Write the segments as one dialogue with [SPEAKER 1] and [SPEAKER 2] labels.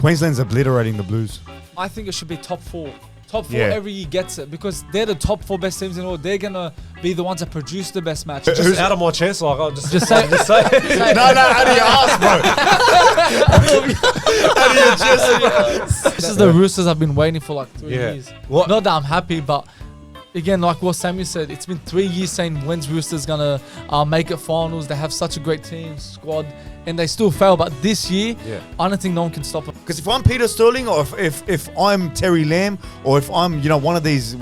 [SPEAKER 1] Queensland's obliterating the Blues.
[SPEAKER 2] I think it should be top four. Top four every year gets it because they're the top 4 best teams in the world. They're gonna be the ones that produce the best matches.
[SPEAKER 3] Just out of my chest, like I'll just
[SPEAKER 2] say.
[SPEAKER 3] Just say.
[SPEAKER 1] No, how do you ask, bro? How do you just?
[SPEAKER 2] This is the Roosters I've been waiting for like 3 years.
[SPEAKER 3] What?
[SPEAKER 2] Not that I'm happy, but again, like what Samuel said, it's been 3 years saying when's Roosters gonna make it finals. They have such a great team squad, and they still fail. But this year, I don't think no one can stop them.
[SPEAKER 1] Because if I'm Peter Sterling, or if I'm Terry Lamb, or if I'm one of these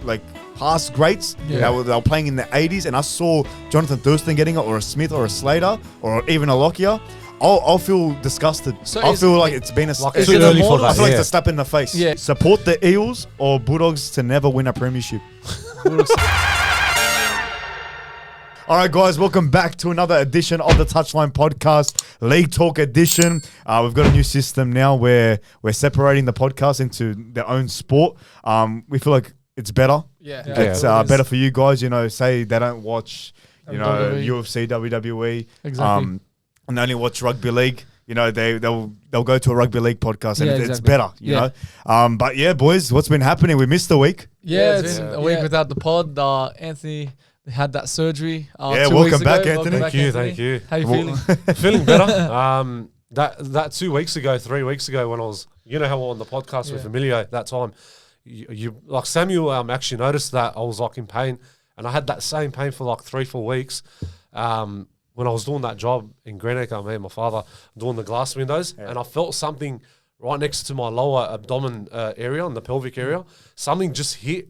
[SPEAKER 1] like past greats that were playing in the 80s, and I saw Jonathan Thurston getting it, or a Smith, or a Slater, or even a Lockyer, I'll feel disgusted.
[SPEAKER 2] So
[SPEAKER 1] I'll feel like it's been a
[SPEAKER 3] too early for that.
[SPEAKER 1] I feel like it's a slap in the face.
[SPEAKER 2] Yeah.
[SPEAKER 1] Support the Eels or Bulldogs to never win a premiership. All right, guys, welcome back to another edition of the Touchline Podcast, League Talk edition. We've got a new system now where we're separating the podcast into their own sport. We feel like it's better. It's better for you guys. Say they don't watch, UFC, WWE.
[SPEAKER 2] Exactly.
[SPEAKER 1] And they only watch rugby league. They'll go to a rugby league podcast, and it's better. You know. But yeah, boys, what's been happening? We missed a week.
[SPEAKER 2] It's been a week without the pod. Anthony had that surgery. 2 weeks
[SPEAKER 1] welcome
[SPEAKER 2] ago.
[SPEAKER 1] back, Anthony.
[SPEAKER 3] Thank you.
[SPEAKER 2] How you feeling?
[SPEAKER 3] Feeling better. That 2 weeks ago, 3 weeks ago, when I was, how I was on the podcast with Emilio that time, you like Samuel actually noticed that I was like in pain, and I had that same pain for like 3-4 weeks. When I was doing that job in Greenock, me and my father doing the glass windows, and I felt something right next to my lower abdomen area, in the pelvic area. Something just hit,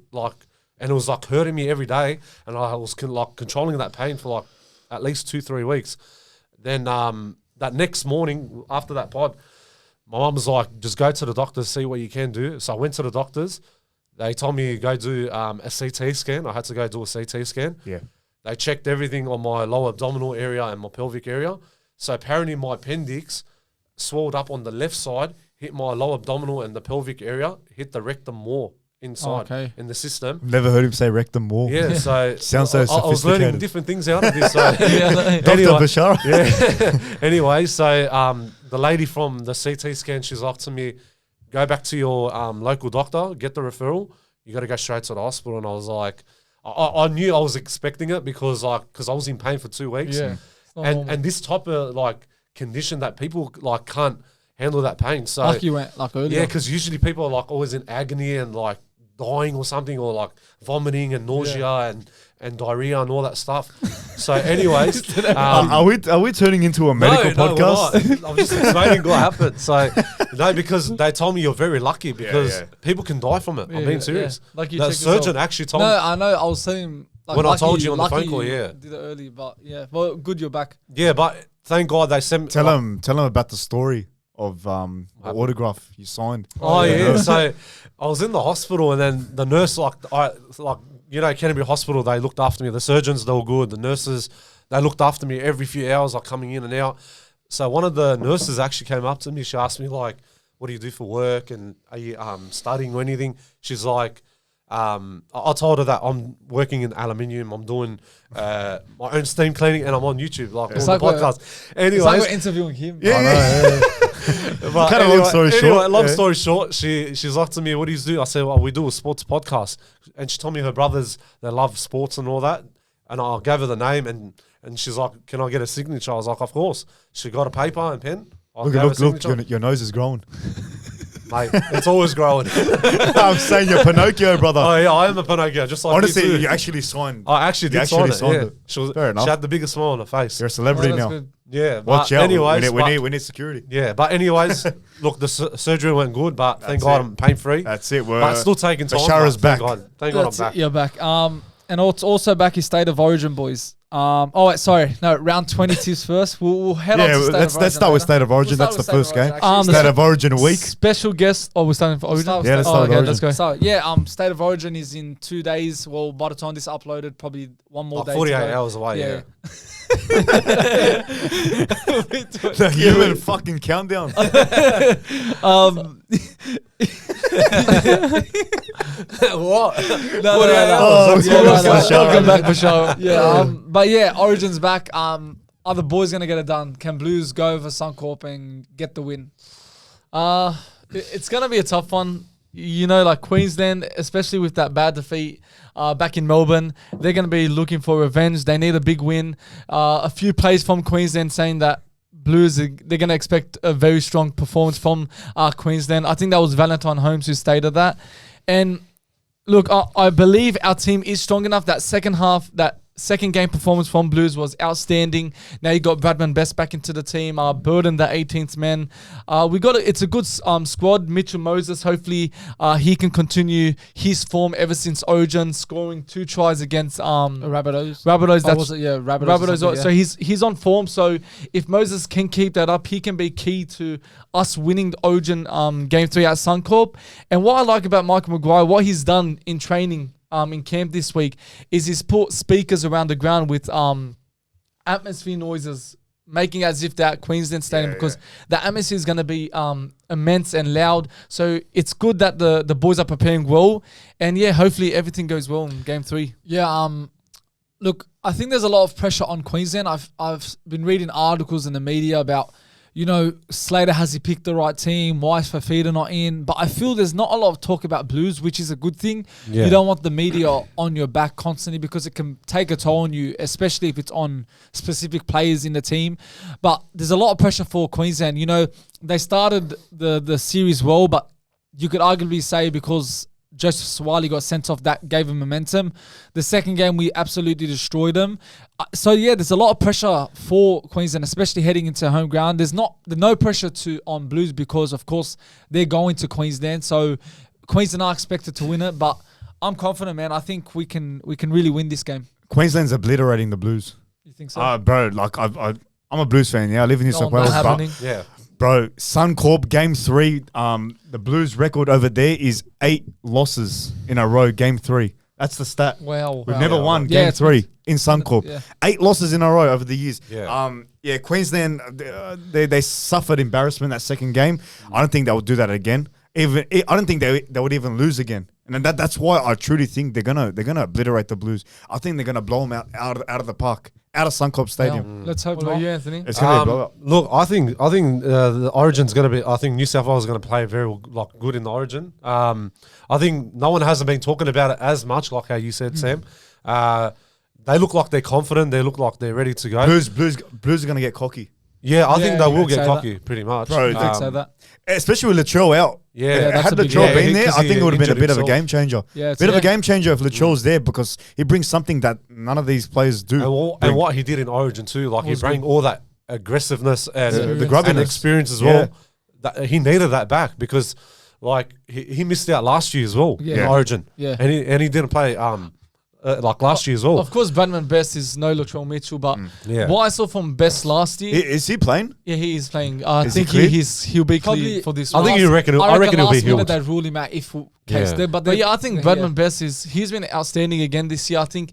[SPEAKER 3] and it was like hurting me every day, and I was controlling that pain for like at least 2-3 weeks. Then that next morning after that pod, my mum was like, just go to the doctors, see what you can do. So I went to the doctors. They told me go do a CT scan. I had to go do a CT scan.
[SPEAKER 1] Yeah.
[SPEAKER 3] They checked everything on my lower abdominal area and my pelvic area. So apparently my appendix swelled up on the left side, hit my lower abdominal and the pelvic area, hit the rectum more inside in the system.
[SPEAKER 1] Never heard him say rectum more.
[SPEAKER 3] Yeah, so
[SPEAKER 1] sounds so sophisticated.
[SPEAKER 3] I was learning different things out of this. So
[SPEAKER 1] Dr. Bashar.
[SPEAKER 3] Anyway, so the lady from the CT scan, she's like to me, go back to your local doctor, get the referral. You got to go straight to the hospital. And I was like, I knew I was expecting it because I was in pain for 2 weeks.
[SPEAKER 2] Yeah.
[SPEAKER 3] And this type of condition that people can't handle that pain. So
[SPEAKER 2] Like you went earlier.
[SPEAKER 3] Yeah, because usually people are always in agony and dying or something, or vomiting and nausea and diarrhea and all that stuff. So anyways,
[SPEAKER 1] are we turning into a medical podcast?
[SPEAKER 3] I'm just explaining what happened. So because they told me you're very lucky because people can die from it. I'm being serious.
[SPEAKER 2] Like you
[SPEAKER 3] the surgeon actually told me.
[SPEAKER 2] No, I know. I was saying
[SPEAKER 3] when I told you on the phone call.
[SPEAKER 2] Did it early, but well, good you're back.
[SPEAKER 3] Yeah, but thank God they sent.
[SPEAKER 1] Tell them about the story of the autograph you signed.
[SPEAKER 3] Oh yeah. So I was in the hospital, and then the nurse, Canterbury Hospital, they looked after me. The surgeons, they were good. The nurses, they looked after me every few hours, coming in and out. So one of the nurses actually came up to me. She asked me what do you do for work, and are you studying or anything? She's like, I told her that I'm working in aluminium. I'm doing my own steam cleaning, and I'm on YouTube, doing the podcast. Anyways,
[SPEAKER 2] it's like we're interviewing him.
[SPEAKER 3] But
[SPEAKER 1] kind of long story short.
[SPEAKER 3] Long story short, she's like to me, what do you do? I said, well, we do a sports podcast. And she told me her brothers, they love sports and all that. And I gave her the name, and she's like, can I get a signature? I was like, of course. She got a paper and pen.
[SPEAKER 1] Look, your nose is growing.
[SPEAKER 3] Mate, it's always growing.
[SPEAKER 1] I'm saying you're Pinocchio, brother.
[SPEAKER 3] Oh yeah, I am a Pinocchio, just like
[SPEAKER 1] honestly,
[SPEAKER 3] you too.
[SPEAKER 1] You actually signed.
[SPEAKER 3] I actually did sign it. Yeah.
[SPEAKER 1] Fair enough.
[SPEAKER 3] She had the biggest smile on her face.
[SPEAKER 1] You're a celebrity now.
[SPEAKER 2] Good.
[SPEAKER 3] Yeah.
[SPEAKER 1] Watch out.
[SPEAKER 3] Anyways,
[SPEAKER 1] we need security.
[SPEAKER 3] Yeah, but anyways, look, the surgery went good, but thank God I'm pain free.
[SPEAKER 1] That's it.
[SPEAKER 3] But it's still taking time.
[SPEAKER 1] Bashara's back.
[SPEAKER 3] Thank God I'm back.
[SPEAKER 2] You're back. And also back is State of Origin, boys. Round 22's first. We'll head on to State of Origin.
[SPEAKER 1] Let's start with State of Origin. That's the first game. State of Origin week.
[SPEAKER 2] Special guest. We're starting for Origin?
[SPEAKER 1] Let's start with Origin.
[SPEAKER 2] Let's go. So, State of Origin is in 2 days. Well, by the time this uploaded, probably one more day
[SPEAKER 3] 48 hours away, yeah.
[SPEAKER 1] The human fucking countdown.
[SPEAKER 3] What?
[SPEAKER 2] Welcome back for show. Origin's back. Are the boys gonna get it done? Can Blues go over Suncorp and get the win? It's going to be a tough one. You know, like Queensland, especially with that bad defeat back in Melbourne, they're going to be looking for revenge. They need a big win. A few players from Queensland saying that Blues, they're going to expect a very strong performance from Queensland. I think that was Valentine Holmes who stated that. And look, I believe our team is strong enough. That second half, that second game performance from Blues was outstanding. Now you got Bradman Best back into the team. Burden, the 18th man. It's a good squad. Mitchell Moses, hopefully he can continue his form ever since Origin, scoring 2 tries against
[SPEAKER 4] Rabbitohs.
[SPEAKER 2] Rabbitohs. So he's on form. So if Moses can keep that up, he can be key to us winning the Origin Game 3 at Suncorp. And what I like about Michael Maguire, what he's done in training in camp this week, is he's put speakers around the ground with atmosphere noises, making as if they're at Queensland Stadium, because the atmosphere is going to be immense and loud. So it's good that the boys are preparing well, and hopefully everything goes well in Game 3.
[SPEAKER 4] Look, I think there's a lot of pressure on Queensland. I've been reading articles in the media about, you know, Slater, has he picked the right team? Why is Fafita not in? But I feel there's not a lot of talk about Blues, which is a good thing.
[SPEAKER 3] Yeah.
[SPEAKER 4] You don't want the media on your back constantly, because it can take a toll on you, especially if it's on specific players in the team. But there's a lot of pressure for Queensland. You know, they started the series well, but you could arguably say because Joseph Swiley got sent off, that gave him momentum. The second game, we absolutely destroyed them. There's a lot of pressure for Queensland, especially heading into home ground. There's no pressure on Blues because, of course, they're going to Queensland. So Queensland are expected to win it, but I'm confident, man. I think we can really win this game.
[SPEAKER 1] Queensland's obliterating the Blues.
[SPEAKER 4] You think so?
[SPEAKER 1] Bro, like I'm a Blues fan. Yeah, I live in New South Wales.
[SPEAKER 3] Yeah.
[SPEAKER 1] Bro, Suncorp Game 3, the Blues record over there is 8 losses in a row, Game 3. That's the stat.
[SPEAKER 4] Wow.
[SPEAKER 1] We've never won Game 3 in Suncorp.
[SPEAKER 4] Yeah.
[SPEAKER 1] 8 losses in a row over the years.
[SPEAKER 3] Yeah.
[SPEAKER 1] Queensland, they suffered embarrassment that second game. I don't think they will do that again. I don't think they would even lose again. And that's why I truly think they're gonna obliterate the Blues. I think they're gonna blow them out of the park, out of Suncorp Stadium.
[SPEAKER 4] Let's hope
[SPEAKER 2] What about
[SPEAKER 4] not.
[SPEAKER 2] you, Anthony?
[SPEAKER 1] It's gonna be a blowout.
[SPEAKER 3] Look, I think the Origin's going to be. I think New South Wales is going to play very good in the Origin. I think no one hasn't been talking about it as much, like how you said, Sam. They look like they're confident. They look like they're ready to go.
[SPEAKER 1] Blues are gonna get cocky.
[SPEAKER 3] Yeah, I think they will
[SPEAKER 4] you
[SPEAKER 3] get
[SPEAKER 4] could say
[SPEAKER 3] cocky pretty much.
[SPEAKER 1] Bro,
[SPEAKER 4] I think so that.
[SPEAKER 1] Especially with Latrell out.
[SPEAKER 3] Yeah,
[SPEAKER 4] that's
[SPEAKER 1] Had
[SPEAKER 4] a big
[SPEAKER 1] Latrell
[SPEAKER 4] deal.
[SPEAKER 1] been there,
[SPEAKER 3] 'cause
[SPEAKER 1] I think
[SPEAKER 3] he
[SPEAKER 1] it would have been a
[SPEAKER 3] injured
[SPEAKER 1] bit of a
[SPEAKER 3] himself.
[SPEAKER 1] game changer.
[SPEAKER 4] Yeah,
[SPEAKER 1] Bit of a game changer if Latrell's there, because he brings something that none of these players do.
[SPEAKER 3] And what he did in Origin too, like he bring all that aggressiveness and
[SPEAKER 1] The grubbiness.
[SPEAKER 3] and experience as well. That he needed that back because, like, he missed out last year as well in Origin.
[SPEAKER 4] Yeah.
[SPEAKER 3] and he didn't play like last year as well.
[SPEAKER 2] Of course, Bradman Best is no Latrell Mitchell, but
[SPEAKER 3] Yeah.
[SPEAKER 2] what I saw from Best last year,
[SPEAKER 1] Is he playing?
[SPEAKER 2] he is playing. I
[SPEAKER 1] Is he
[SPEAKER 2] think
[SPEAKER 1] cleared?
[SPEAKER 2] he'll be
[SPEAKER 4] Probably-
[SPEAKER 2] clear for this
[SPEAKER 3] I
[SPEAKER 2] round.
[SPEAKER 3] think I reckon he'll be
[SPEAKER 4] last minute
[SPEAKER 3] healed.
[SPEAKER 4] they rule him out if case
[SPEAKER 3] Yeah.
[SPEAKER 4] there,
[SPEAKER 2] But I think Bradman Best he's been outstanding again this year. I think,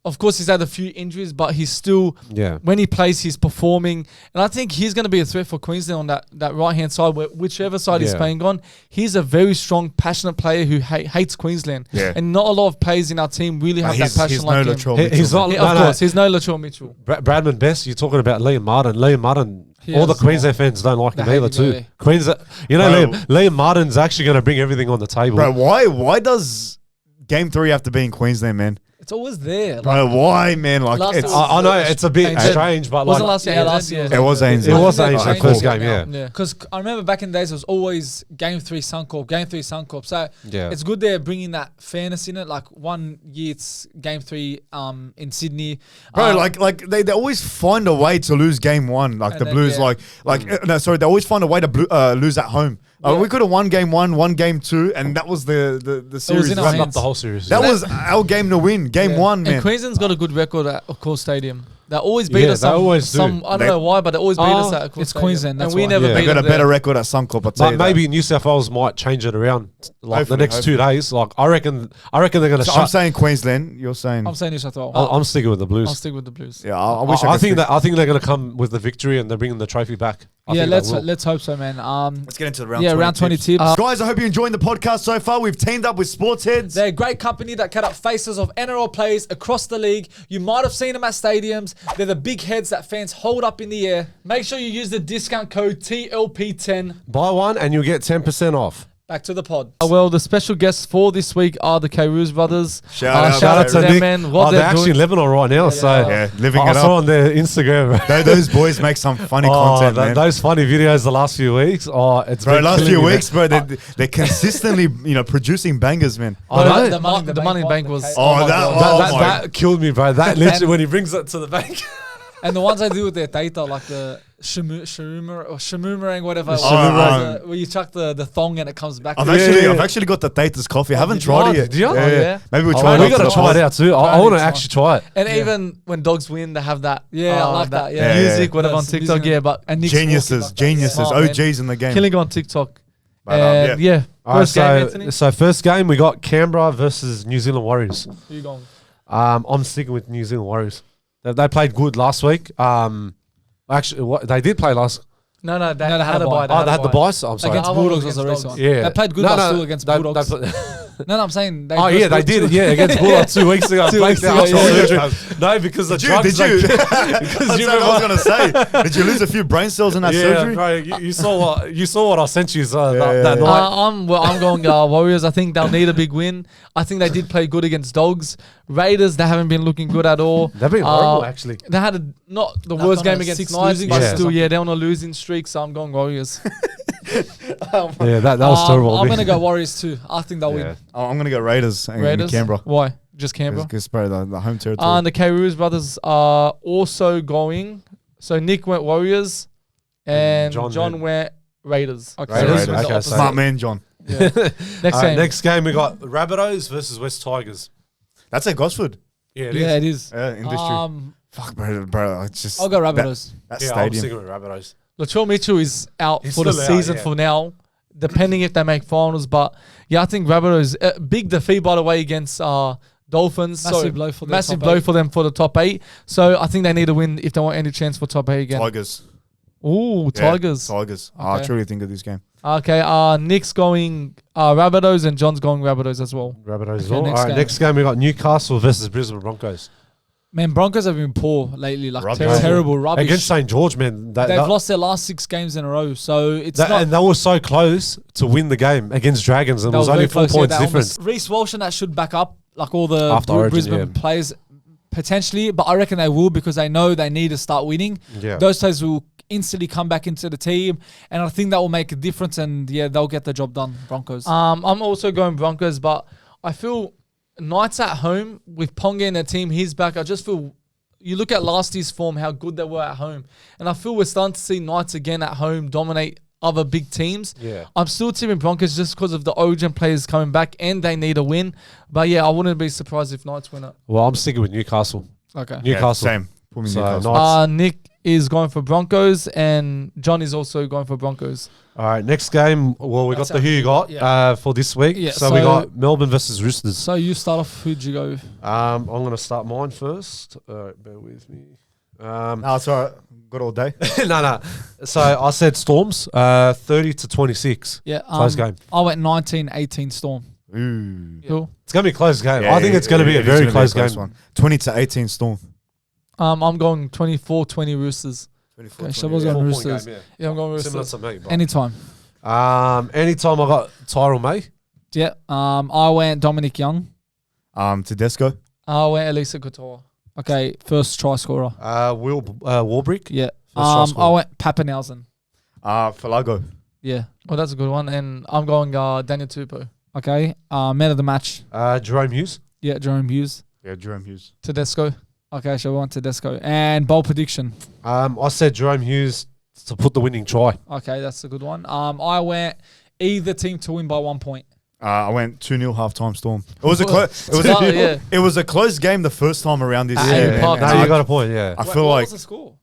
[SPEAKER 2] of course, he's had a few injuries, but he's still, when he plays, he's performing. And I think he's going to be a threat for Queensland on that right-hand side, whichever side he's playing on. He's a very strong, passionate player who hates Queensland.
[SPEAKER 1] Yeah.
[SPEAKER 2] And not a lot of players in our team really have that passion
[SPEAKER 1] He's
[SPEAKER 2] like
[SPEAKER 1] no
[SPEAKER 2] him.
[SPEAKER 1] Latrell
[SPEAKER 3] He- he's
[SPEAKER 1] Mitchell.
[SPEAKER 3] not-
[SPEAKER 2] Of course, he's no Latrell Mitchell.
[SPEAKER 3] Bradman Best, you're talking about Liam Martin. Liam Martin,
[SPEAKER 4] He
[SPEAKER 3] all the
[SPEAKER 4] has
[SPEAKER 3] Queensland fans don't like
[SPEAKER 4] They
[SPEAKER 3] him
[SPEAKER 4] hate
[SPEAKER 3] either
[SPEAKER 4] him,
[SPEAKER 3] too.
[SPEAKER 4] yeah.
[SPEAKER 3] Queensland,
[SPEAKER 1] Bro.
[SPEAKER 3] Liam Martin's actually going to bring everything on the table.
[SPEAKER 1] Bro, why does Game 3 have to be in Queensland, man?
[SPEAKER 4] It's always there.
[SPEAKER 1] Bro, why, man? Like,
[SPEAKER 2] Last
[SPEAKER 1] it's,
[SPEAKER 2] year
[SPEAKER 3] I know it's a bit
[SPEAKER 2] ANZ.
[SPEAKER 3] strange, but
[SPEAKER 2] Was
[SPEAKER 3] like
[SPEAKER 2] it last year?
[SPEAKER 4] Yeah, last year.
[SPEAKER 1] it was ANZ.
[SPEAKER 3] It was
[SPEAKER 4] I think
[SPEAKER 3] ANZ
[SPEAKER 4] they
[SPEAKER 3] the first
[SPEAKER 4] changed
[SPEAKER 3] game,
[SPEAKER 4] it
[SPEAKER 3] yeah.
[SPEAKER 2] Yeah.
[SPEAKER 4] Because I remember back in the days, it was always Game 3 Suncorp. So
[SPEAKER 3] Yeah.
[SPEAKER 4] it's good they're bringing that fairness in it. Like one year it's Game 3 in Sydney.
[SPEAKER 1] Bro, like they always find a way to lose Game 1. Like
[SPEAKER 4] And
[SPEAKER 1] the
[SPEAKER 4] then,
[SPEAKER 1] Blues, they always find a way to lose at home.
[SPEAKER 4] Yeah.
[SPEAKER 1] We could have won Game 1, won Game 2, and that was the series.
[SPEAKER 4] in our
[SPEAKER 3] Wrapped
[SPEAKER 1] wrap
[SPEAKER 3] up
[SPEAKER 4] hands.
[SPEAKER 3] the whole series.
[SPEAKER 1] That was our game to win. Game
[SPEAKER 4] Yeah.
[SPEAKER 1] 1, man.
[SPEAKER 2] And Queensland's got a good record at Accor Stadium. They always beat
[SPEAKER 3] Yeah,
[SPEAKER 2] us.
[SPEAKER 3] they always do.
[SPEAKER 2] I don't know why, but they always beat us at Accor
[SPEAKER 4] it's
[SPEAKER 2] Stadium.
[SPEAKER 4] Queensland, that's
[SPEAKER 2] and we
[SPEAKER 4] why.
[SPEAKER 2] never
[SPEAKER 3] Yeah.
[SPEAKER 1] They
[SPEAKER 2] beat
[SPEAKER 1] got a
[SPEAKER 2] them
[SPEAKER 1] better
[SPEAKER 2] there.
[SPEAKER 1] record at Suncorp, I'll tell
[SPEAKER 3] But
[SPEAKER 1] you
[SPEAKER 3] maybe
[SPEAKER 1] that.
[SPEAKER 3] New South Wales might change it around like
[SPEAKER 1] Hopefully,
[SPEAKER 3] the next 2 days. Like I reckon they're going to
[SPEAKER 1] So
[SPEAKER 3] shut.
[SPEAKER 1] I'm saying Queensland. You're saying.
[SPEAKER 4] I'm saying New South Wales.
[SPEAKER 3] I'm sticking with the Blues.
[SPEAKER 2] I'll stick with the Blues.
[SPEAKER 1] Yeah, I wish I
[SPEAKER 3] I
[SPEAKER 1] could
[SPEAKER 3] think
[SPEAKER 1] stick-
[SPEAKER 3] I think they're going to come with the victory and they're bringing the trophy back. I think they will.
[SPEAKER 4] let's hope so, man.
[SPEAKER 1] Let's get into the round.
[SPEAKER 4] Yeah,
[SPEAKER 1] 20
[SPEAKER 4] round 20
[SPEAKER 1] tips.
[SPEAKER 4] tips.
[SPEAKER 1] Guys, I hope you're enjoying the podcast so far. We've teamed up with Sports Heads.
[SPEAKER 4] They're a great company that cut up faces of NRL players across the league. You might have seen them at stadiums. They're the big heads that fans hold up in the air. Make sure you use the discount code TLP10.
[SPEAKER 3] Buy one and you'll get 10% off.
[SPEAKER 4] Back to the pod.
[SPEAKER 2] Well, the special guests for this week are the Kairoos brothers.
[SPEAKER 1] Shout
[SPEAKER 2] Shout out to them,
[SPEAKER 3] Nick.
[SPEAKER 2] man. What
[SPEAKER 3] they're
[SPEAKER 2] they're
[SPEAKER 3] actually in
[SPEAKER 2] doing.
[SPEAKER 3] Lebanon right now,
[SPEAKER 1] Yeah, living
[SPEAKER 3] I
[SPEAKER 1] it
[SPEAKER 3] saw
[SPEAKER 1] up.
[SPEAKER 3] on their Instagram.
[SPEAKER 1] Those boys make some funny content, man.
[SPEAKER 3] Those funny videos the last few weeks. Oh, it's
[SPEAKER 1] Bro,
[SPEAKER 3] been
[SPEAKER 1] last
[SPEAKER 3] killing
[SPEAKER 1] few
[SPEAKER 3] me, man.
[SPEAKER 1] weeks, bro, they're consistently, producing bangers, man.
[SPEAKER 3] I know.
[SPEAKER 2] The money bank was.
[SPEAKER 1] Oh,
[SPEAKER 2] my
[SPEAKER 1] that-
[SPEAKER 2] God.
[SPEAKER 1] oh,
[SPEAKER 3] That killed me, bro. That literally when he brings it to the bank.
[SPEAKER 4] And the ones I do with their data, like the shamumerang, whatever.
[SPEAKER 1] Shamumerang.
[SPEAKER 4] Where you chuck the thong and it comes back.
[SPEAKER 1] I've
[SPEAKER 3] Yeah.
[SPEAKER 1] actually got the Data's coffee. I haven't
[SPEAKER 4] did you?
[SPEAKER 1] tried
[SPEAKER 3] Oh,
[SPEAKER 1] it yet.
[SPEAKER 3] did you?
[SPEAKER 2] Oh, yeah.
[SPEAKER 1] Maybe we'll
[SPEAKER 3] Oh,
[SPEAKER 1] try it.
[SPEAKER 3] we
[SPEAKER 1] after
[SPEAKER 3] got to
[SPEAKER 1] the
[SPEAKER 3] try
[SPEAKER 1] pod.
[SPEAKER 3] it out too. I want to actually try it.
[SPEAKER 2] And even when dogs win, they have that.
[SPEAKER 4] Yeah, I like that, yeah.
[SPEAKER 2] Music,
[SPEAKER 1] Yeah.
[SPEAKER 2] whatever on
[SPEAKER 4] That's
[SPEAKER 2] TikTok.
[SPEAKER 4] music.
[SPEAKER 2] Yeah, but
[SPEAKER 4] And Nick's
[SPEAKER 1] Geniuses,
[SPEAKER 4] walking like that,
[SPEAKER 1] geniuses,
[SPEAKER 2] Oh, man.
[SPEAKER 1] OGs in the game.
[SPEAKER 2] killing on TikTok.
[SPEAKER 1] But,
[SPEAKER 2] And yeah,
[SPEAKER 3] All right,
[SPEAKER 2] first game, Anthony.
[SPEAKER 3] so first game we got Canberra versus New Zealand Warriors.
[SPEAKER 2] Who you going?
[SPEAKER 3] I'm sticking with New Zealand Warriors. They played good last week. Actually, they did play last.
[SPEAKER 2] No, they
[SPEAKER 4] No,
[SPEAKER 2] had a bye.
[SPEAKER 3] Oh, they had the bias. I'm sorry.
[SPEAKER 4] Against
[SPEAKER 2] I
[SPEAKER 4] Bulldogs
[SPEAKER 2] was
[SPEAKER 4] was the
[SPEAKER 2] against
[SPEAKER 4] race one.
[SPEAKER 3] Yeah.
[SPEAKER 4] They played good
[SPEAKER 3] No,
[SPEAKER 4] but
[SPEAKER 3] no,
[SPEAKER 4] still against
[SPEAKER 3] they-
[SPEAKER 4] Bulldogs.
[SPEAKER 3] they-
[SPEAKER 4] No, I'm saying.
[SPEAKER 3] Oh yeah, they did. Yeah, against Bulldogs 2 weeks ago.
[SPEAKER 4] 2 weeks ago,
[SPEAKER 3] After
[SPEAKER 4] yeah.
[SPEAKER 3] surgery. No, because the drugs.
[SPEAKER 1] Did you?
[SPEAKER 3] Because
[SPEAKER 1] That's
[SPEAKER 3] you
[SPEAKER 1] what I was
[SPEAKER 3] remember.
[SPEAKER 1] gonna say. Did you lose a few brain cells in that
[SPEAKER 3] Yeah,
[SPEAKER 1] surgery?
[SPEAKER 3] bro. You saw what I sent you that
[SPEAKER 1] yeah.
[SPEAKER 3] night.
[SPEAKER 2] I'm going Warriors. I think they'll need a big win. I think they did play good against Dogs. Raiders, they haven't been looking good at all.
[SPEAKER 3] They've been horrible, actually.
[SPEAKER 2] They had not the
[SPEAKER 4] They've
[SPEAKER 2] worst
[SPEAKER 4] gone
[SPEAKER 2] game
[SPEAKER 4] on
[SPEAKER 2] against
[SPEAKER 4] 6
[SPEAKER 2] Knights,
[SPEAKER 4] losing
[SPEAKER 2] but
[SPEAKER 3] streaks or
[SPEAKER 2] still,
[SPEAKER 4] something.
[SPEAKER 2] they're on a losing streak, so I'm going Warriors.
[SPEAKER 3] Yeah, that was terrible.
[SPEAKER 4] I'm going to go Warriors too. I think they'll
[SPEAKER 3] Yeah.
[SPEAKER 4] win.
[SPEAKER 1] Oh, I'm gonna go Raiders and
[SPEAKER 2] Raiders?
[SPEAKER 1] Canberra.
[SPEAKER 2] Why? Just Canberra?
[SPEAKER 1] Because bro, the home territory.
[SPEAKER 2] And the Kairoos brothers are also going. So Nick went Warriors, and
[SPEAKER 3] John
[SPEAKER 2] John went Raiders.
[SPEAKER 4] Okay,
[SPEAKER 3] Raiders,
[SPEAKER 4] so it's the
[SPEAKER 3] okay,
[SPEAKER 4] opposite.
[SPEAKER 1] Smart man, John.
[SPEAKER 2] Yeah. Next game.
[SPEAKER 3] Next game we got Rabbitohs versus West Tigers.
[SPEAKER 1] That's at Gosford.
[SPEAKER 3] Yeah, it
[SPEAKER 4] Yeah,
[SPEAKER 3] is.
[SPEAKER 4] it is.
[SPEAKER 1] Industry. Fuck, bro. It's just.
[SPEAKER 4] I'll go Rabbitohs.
[SPEAKER 1] That
[SPEAKER 3] Yeah, I'm
[SPEAKER 1] stadium.
[SPEAKER 3] sticking with Rabbitohs.
[SPEAKER 2] Latrell Mitchell is out
[SPEAKER 3] He's
[SPEAKER 2] for the
[SPEAKER 3] still out,
[SPEAKER 2] season
[SPEAKER 3] yeah.
[SPEAKER 2] for now, depending if they make finals. But yeah, I think Rabbitohs, big defeat by the way against Dolphins.
[SPEAKER 4] Massive blow for them.
[SPEAKER 2] Massive blow for them for the top 8. So I think they need to win if they want any chance for top 8 again.
[SPEAKER 1] Tigers.
[SPEAKER 2] Ooh,
[SPEAKER 1] Yeah,
[SPEAKER 2] Tigers.
[SPEAKER 1] Tigers. I
[SPEAKER 2] Okay.
[SPEAKER 1] truly think of this game.
[SPEAKER 2] Okay, Nick's going Rabbitohs and John's going Rabbitohs as well.
[SPEAKER 3] Rabbitohs.
[SPEAKER 4] Okay,
[SPEAKER 3] All
[SPEAKER 4] next
[SPEAKER 3] right,
[SPEAKER 4] game.
[SPEAKER 3] next game we got Newcastle versus Brisbane Broncos.
[SPEAKER 4] Man, Broncos have been poor lately. Like
[SPEAKER 1] Rubbish.
[SPEAKER 4] terrible, rubbish.
[SPEAKER 3] Against St. George, man.
[SPEAKER 4] They've lost their last 6 games in a row. So it's not.
[SPEAKER 3] And they were so close to win the game against Dragons, and it
[SPEAKER 4] They
[SPEAKER 3] was
[SPEAKER 4] were
[SPEAKER 3] only
[SPEAKER 4] very
[SPEAKER 3] 4
[SPEAKER 4] close, yeah,
[SPEAKER 3] points
[SPEAKER 4] they
[SPEAKER 3] difference.
[SPEAKER 4] almost- Reece Walsh and that should back up like all the
[SPEAKER 3] After Origin,
[SPEAKER 4] Brisbane
[SPEAKER 3] yeah.
[SPEAKER 4] players potentially, but I reckon they will because they know they need to start winning.
[SPEAKER 3] Yeah.
[SPEAKER 4] Those players will instantly come back into the team, and I think that will make a difference. And yeah, they'll get the job done. Broncos.
[SPEAKER 2] I'm also going Broncos, but I feel Knights at home with Ponga in the team, he's back. I just feel you look at last year's form, how good they were at home, and I feel we're starting to see Knights again at home dominate other big teams.
[SPEAKER 3] Yeah.
[SPEAKER 2] I'm still teaming Broncos just because of the Origin players coming back and they need a win. But yeah, I wouldn't be surprised if Knights win it.
[SPEAKER 3] Well, I'm sticking with Newcastle.
[SPEAKER 4] Okay.
[SPEAKER 3] Newcastle.
[SPEAKER 1] Yeah, same. Put me
[SPEAKER 3] So,
[SPEAKER 1] Newcastle.
[SPEAKER 3] Knights.
[SPEAKER 2] Nick is going for Broncos and John is also going for Broncos.
[SPEAKER 3] All right, next game. Well, we got
[SPEAKER 4] That's
[SPEAKER 3] the who you got
[SPEAKER 4] yeah.
[SPEAKER 3] for this week.
[SPEAKER 4] Yeah,
[SPEAKER 3] so we
[SPEAKER 4] so-
[SPEAKER 3] got Melbourne versus Roosters.
[SPEAKER 4] So you start off. Who'd you go?
[SPEAKER 3] I'm going to start mine first. All right, bear with me.
[SPEAKER 1] No, it's all right. Got all day.
[SPEAKER 3] no. So I said Storms, 30-26.
[SPEAKER 4] Yeah.
[SPEAKER 3] Close game.
[SPEAKER 4] I went 19-18 Storm.
[SPEAKER 1] Ooh.
[SPEAKER 2] Cool.
[SPEAKER 3] It's going to be a close game.
[SPEAKER 1] Yeah,
[SPEAKER 3] I think it's going to be a
[SPEAKER 1] it is
[SPEAKER 3] very
[SPEAKER 1] gonna
[SPEAKER 3] close
[SPEAKER 1] be a
[SPEAKER 3] game.
[SPEAKER 1] one. 20-18 Storm.
[SPEAKER 2] I'm going 24-20 Roosters.
[SPEAKER 1] 24,
[SPEAKER 4] Okay, so
[SPEAKER 1] 20,
[SPEAKER 4] I was
[SPEAKER 1] yeah.
[SPEAKER 4] going
[SPEAKER 3] 4-point
[SPEAKER 4] Roosters.
[SPEAKER 3] game,
[SPEAKER 2] Yeah, I'm going
[SPEAKER 3] Similar
[SPEAKER 2] Roosters.
[SPEAKER 3] to me. But.
[SPEAKER 4] Anytime.
[SPEAKER 3] Anytime I got Tyrell May.
[SPEAKER 4] Yeah. I went Dominic Young.
[SPEAKER 1] Tedesco.
[SPEAKER 2] I went Elisa Couture.
[SPEAKER 4] Okay. First try scorer.
[SPEAKER 3] Will Warbrick.
[SPEAKER 4] Yeah.
[SPEAKER 3] try scorer.
[SPEAKER 4] I went Pappenhausen.
[SPEAKER 1] Falago.
[SPEAKER 4] Yeah.
[SPEAKER 2] Oh, that's a good one. And I'm going Daniel Tupou.
[SPEAKER 4] Okay. Man of the match.
[SPEAKER 3] Jerome Hughes.
[SPEAKER 4] Yeah. Jerome Hughes.
[SPEAKER 1] Yeah, Jerome Hughes.
[SPEAKER 2] Tedesco.
[SPEAKER 4] Okay. So we went Tedesco. And bowl prediction.
[SPEAKER 3] I said Jerome Hughes to put the winning try.
[SPEAKER 4] Okay. That's a good one. I went either team to win by 1 point.
[SPEAKER 1] I went 2-0 halftime Storm. It was a
[SPEAKER 2] Yeah.
[SPEAKER 1] it was a close game the first time around this
[SPEAKER 2] Ah,
[SPEAKER 1] year.
[SPEAKER 2] yeah. Park,
[SPEAKER 3] No,
[SPEAKER 2] too.
[SPEAKER 3] you got a point. Yeah.
[SPEAKER 1] I feel like
[SPEAKER 4] the score?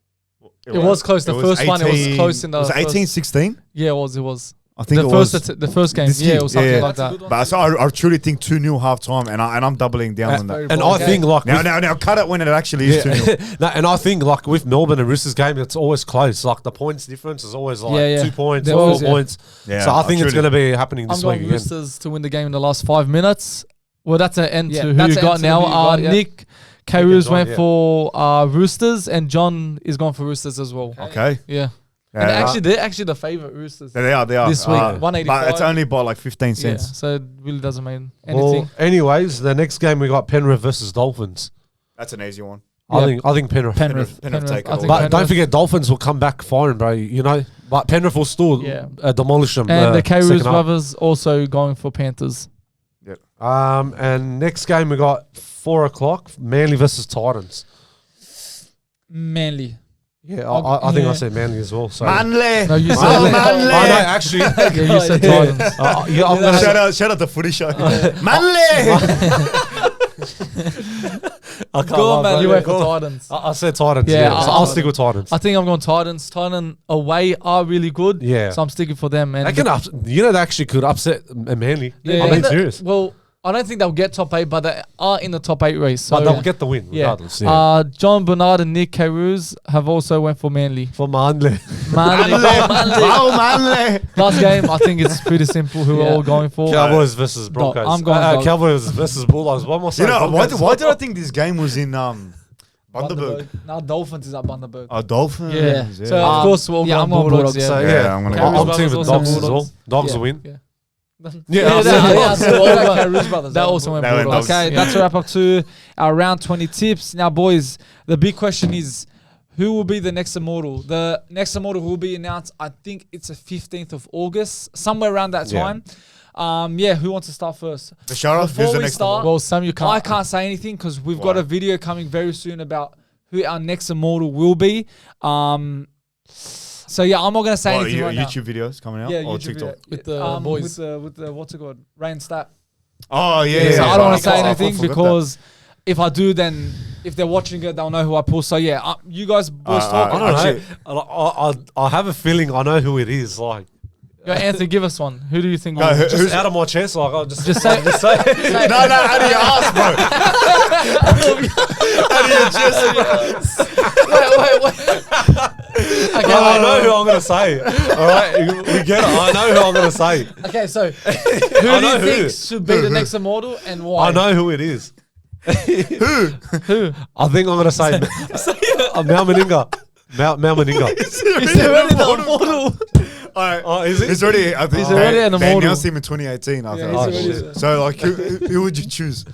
[SPEAKER 2] It was close. The first one, it was close in the
[SPEAKER 1] Was it
[SPEAKER 2] first-
[SPEAKER 1] 18-16?
[SPEAKER 2] Yeah, it was.
[SPEAKER 1] I think
[SPEAKER 2] The
[SPEAKER 1] it
[SPEAKER 2] first
[SPEAKER 1] was.
[SPEAKER 2] the first game,
[SPEAKER 1] this
[SPEAKER 2] yeah,
[SPEAKER 1] year.
[SPEAKER 2] or something
[SPEAKER 1] Yeah.
[SPEAKER 2] like
[SPEAKER 4] That's a
[SPEAKER 2] that.
[SPEAKER 4] good one.
[SPEAKER 1] But so I truly think 2-0 half time, and I'm doubling down on that.
[SPEAKER 3] And I think like
[SPEAKER 1] Now, cut it when it actually is 2-0.
[SPEAKER 3] No, and I think like with Melbourne and Roosters game, it's always close. Like the points difference is always like
[SPEAKER 4] Yeah, yeah.
[SPEAKER 3] 2 points,
[SPEAKER 4] They're
[SPEAKER 3] 4
[SPEAKER 4] always, yeah.
[SPEAKER 3] points.
[SPEAKER 1] Yeah,
[SPEAKER 3] So I think it's
[SPEAKER 1] truly.
[SPEAKER 3] going to be happening
[SPEAKER 2] I'm
[SPEAKER 3] this
[SPEAKER 2] going
[SPEAKER 3] week again.
[SPEAKER 2] Roosters to win the game in the last 5 minutes. Well, that's an end
[SPEAKER 4] Yeah,
[SPEAKER 2] to who
[SPEAKER 4] that's
[SPEAKER 2] you
[SPEAKER 4] an
[SPEAKER 2] got
[SPEAKER 4] end to
[SPEAKER 2] now.
[SPEAKER 4] who you got, yeah.
[SPEAKER 2] Nick Kairouz
[SPEAKER 3] John,
[SPEAKER 2] went
[SPEAKER 3] yeah.
[SPEAKER 2] for Roosters, and John is going for Roosters as well.
[SPEAKER 1] Okay.
[SPEAKER 2] Yeah.
[SPEAKER 1] Yeah,
[SPEAKER 2] And actually, they're actually the favourite Roosters.
[SPEAKER 1] they are.
[SPEAKER 2] this week,
[SPEAKER 1] But
[SPEAKER 2] 185.
[SPEAKER 1] it's only by like 15
[SPEAKER 2] Yeah,
[SPEAKER 1] cents.
[SPEAKER 2] so it really doesn't mean anything.
[SPEAKER 3] Well, anyways, the next game we got Penrith versus Dolphins.
[SPEAKER 1] That's an easy one.
[SPEAKER 2] Yeah.
[SPEAKER 3] I think Penrith.
[SPEAKER 2] Penrith
[SPEAKER 1] take it
[SPEAKER 2] I
[SPEAKER 1] all.
[SPEAKER 2] think
[SPEAKER 3] But
[SPEAKER 2] Penrith.
[SPEAKER 3] don't forget, Dolphins will come back firing, bro. You know, but Penrith will still
[SPEAKER 2] Yeah.
[SPEAKER 3] demolish them.
[SPEAKER 2] And the Kairouz
[SPEAKER 3] second half.
[SPEAKER 2] brothers also going for Panthers.
[SPEAKER 3] And next game we got 4 o'clock, Manly versus Titans.
[SPEAKER 4] Manly.
[SPEAKER 3] Yeah, I think I
[SPEAKER 4] Yeah.
[SPEAKER 3] said Manly as well. So
[SPEAKER 1] Manly.
[SPEAKER 2] No, you
[SPEAKER 1] Oh,
[SPEAKER 2] said
[SPEAKER 1] Manly.
[SPEAKER 3] I know, actually.
[SPEAKER 2] Yeah, you said Titans.
[SPEAKER 3] Yeah, I'm gonna
[SPEAKER 1] Shout out the footy show. Manly.
[SPEAKER 3] I can't
[SPEAKER 4] Go on,
[SPEAKER 3] lie,
[SPEAKER 4] man,
[SPEAKER 3] bro.
[SPEAKER 2] You went
[SPEAKER 3] Go
[SPEAKER 2] for
[SPEAKER 3] on.
[SPEAKER 2] Titans.
[SPEAKER 3] I said Titans.
[SPEAKER 2] Yeah,
[SPEAKER 3] Yeah, so I'll stick with Titans.
[SPEAKER 2] I think I'm going Titans. Titan away are really good.
[SPEAKER 3] Yeah.
[SPEAKER 2] So I'm sticking for them. And
[SPEAKER 3] They can they actually could upset Manly.
[SPEAKER 2] Yeah,
[SPEAKER 3] I'm being
[SPEAKER 2] and
[SPEAKER 3] serious.
[SPEAKER 2] Well, I don't think they'll get top 8, but they are in the top 8 race. So
[SPEAKER 3] But they'll get the win
[SPEAKER 2] yeah.
[SPEAKER 3] regardless. Yeah.
[SPEAKER 2] John Bernard and Nick Kairouz have also went for Manly.
[SPEAKER 3] For Manly.
[SPEAKER 2] Manly.
[SPEAKER 1] Oh, Manly.
[SPEAKER 2] Last game, I think it's pretty simple who we're all going for.
[SPEAKER 3] Cowboys versus Broncos.
[SPEAKER 4] I'm going Dog.
[SPEAKER 3] Cowboys versus Bulldogs. One more
[SPEAKER 1] You know, why
[SPEAKER 3] Broncos.
[SPEAKER 1] did I think this game was in Bundaberg?
[SPEAKER 4] Now Dolphins is at Bundaberg.
[SPEAKER 1] Oh, Dolphins.
[SPEAKER 2] Yeah.
[SPEAKER 1] Yeah.
[SPEAKER 2] So, of course, we're all
[SPEAKER 4] yeah,
[SPEAKER 2] going
[SPEAKER 4] I'm going
[SPEAKER 2] Bulldogs.
[SPEAKER 4] Bulldogs.
[SPEAKER 3] So,
[SPEAKER 2] Yeah.
[SPEAKER 1] Yeah, I'm gonna go
[SPEAKER 3] I'm
[SPEAKER 2] Kairouz
[SPEAKER 3] team
[SPEAKER 2] brothers
[SPEAKER 3] with
[SPEAKER 2] also
[SPEAKER 3] Dogs as
[SPEAKER 2] Bulldogs.
[SPEAKER 3] well. Dogs
[SPEAKER 2] Yeah.
[SPEAKER 3] will win.
[SPEAKER 2] Yeah.
[SPEAKER 3] Yeah,
[SPEAKER 2] Kairouz
[SPEAKER 4] brothers.
[SPEAKER 2] That also went
[SPEAKER 1] That went
[SPEAKER 2] Bulldogs.
[SPEAKER 1] Dogs.
[SPEAKER 4] Okay, that's a wrap up to our round 20 tips. Now, boys, the big question is, who will be the next Immortal? The next Immortal will be announced, I think it's the 15th of August, somewhere around that
[SPEAKER 3] Yeah.
[SPEAKER 4] time. Who wants to start first?
[SPEAKER 1] Bashara, who's
[SPEAKER 4] Before
[SPEAKER 1] the
[SPEAKER 4] we
[SPEAKER 1] next
[SPEAKER 4] start,
[SPEAKER 1] one?
[SPEAKER 2] Well, Sam, you can't.
[SPEAKER 4] I can't say anything because we've got
[SPEAKER 1] Why?
[SPEAKER 4] a video coming very soon about who our next Immortal will be. So yeah, I'm not gonna say
[SPEAKER 1] What,
[SPEAKER 4] anything right
[SPEAKER 1] YouTube videos coming out?
[SPEAKER 4] now. Yeah,
[SPEAKER 1] or
[SPEAKER 4] YouTube
[SPEAKER 1] TikTok?
[SPEAKER 4] video.
[SPEAKER 2] With the boys.
[SPEAKER 4] with the what's it called? Rain Stat.
[SPEAKER 1] Oh, yeah.
[SPEAKER 4] So
[SPEAKER 1] yeah,
[SPEAKER 4] I don't want to
[SPEAKER 1] I
[SPEAKER 4] say
[SPEAKER 1] forgot
[SPEAKER 4] anything
[SPEAKER 1] that.
[SPEAKER 4] because if I do, then if they're watching it, they'll know who I pull. So yeah, you guys boys talk.
[SPEAKER 3] I don't
[SPEAKER 1] Actually-
[SPEAKER 3] know. I have a feeling I know who it is. Like,
[SPEAKER 2] Yo, Anthony, give us one. Who do you think?
[SPEAKER 1] No,
[SPEAKER 2] will-
[SPEAKER 1] who-
[SPEAKER 3] just
[SPEAKER 1] who's-
[SPEAKER 3] out of my chest. Like, I'll just
[SPEAKER 2] Just say.
[SPEAKER 3] just say.
[SPEAKER 1] No, how do you ask, bro? How do you just...
[SPEAKER 2] wait. Okay,
[SPEAKER 3] I know who I'm gonna say. All right, we get it. I know who I'm gonna say.
[SPEAKER 2] Okay, so who
[SPEAKER 3] I
[SPEAKER 2] do
[SPEAKER 3] know
[SPEAKER 2] you think
[SPEAKER 3] who.
[SPEAKER 2] should be the next Immortal and why?
[SPEAKER 3] I know who it is.
[SPEAKER 2] Who.
[SPEAKER 3] I think I'm gonna say Mal Meninga. Mal Meninga.
[SPEAKER 2] He's already the Immortal.
[SPEAKER 1] All right.
[SPEAKER 3] Oh, is it?
[SPEAKER 1] He's already, I think
[SPEAKER 2] He's already an
[SPEAKER 1] they
[SPEAKER 2] immortal.
[SPEAKER 1] announced him in 2018, I think.
[SPEAKER 4] he's already-
[SPEAKER 3] shit.
[SPEAKER 1] So, like, who would you choose?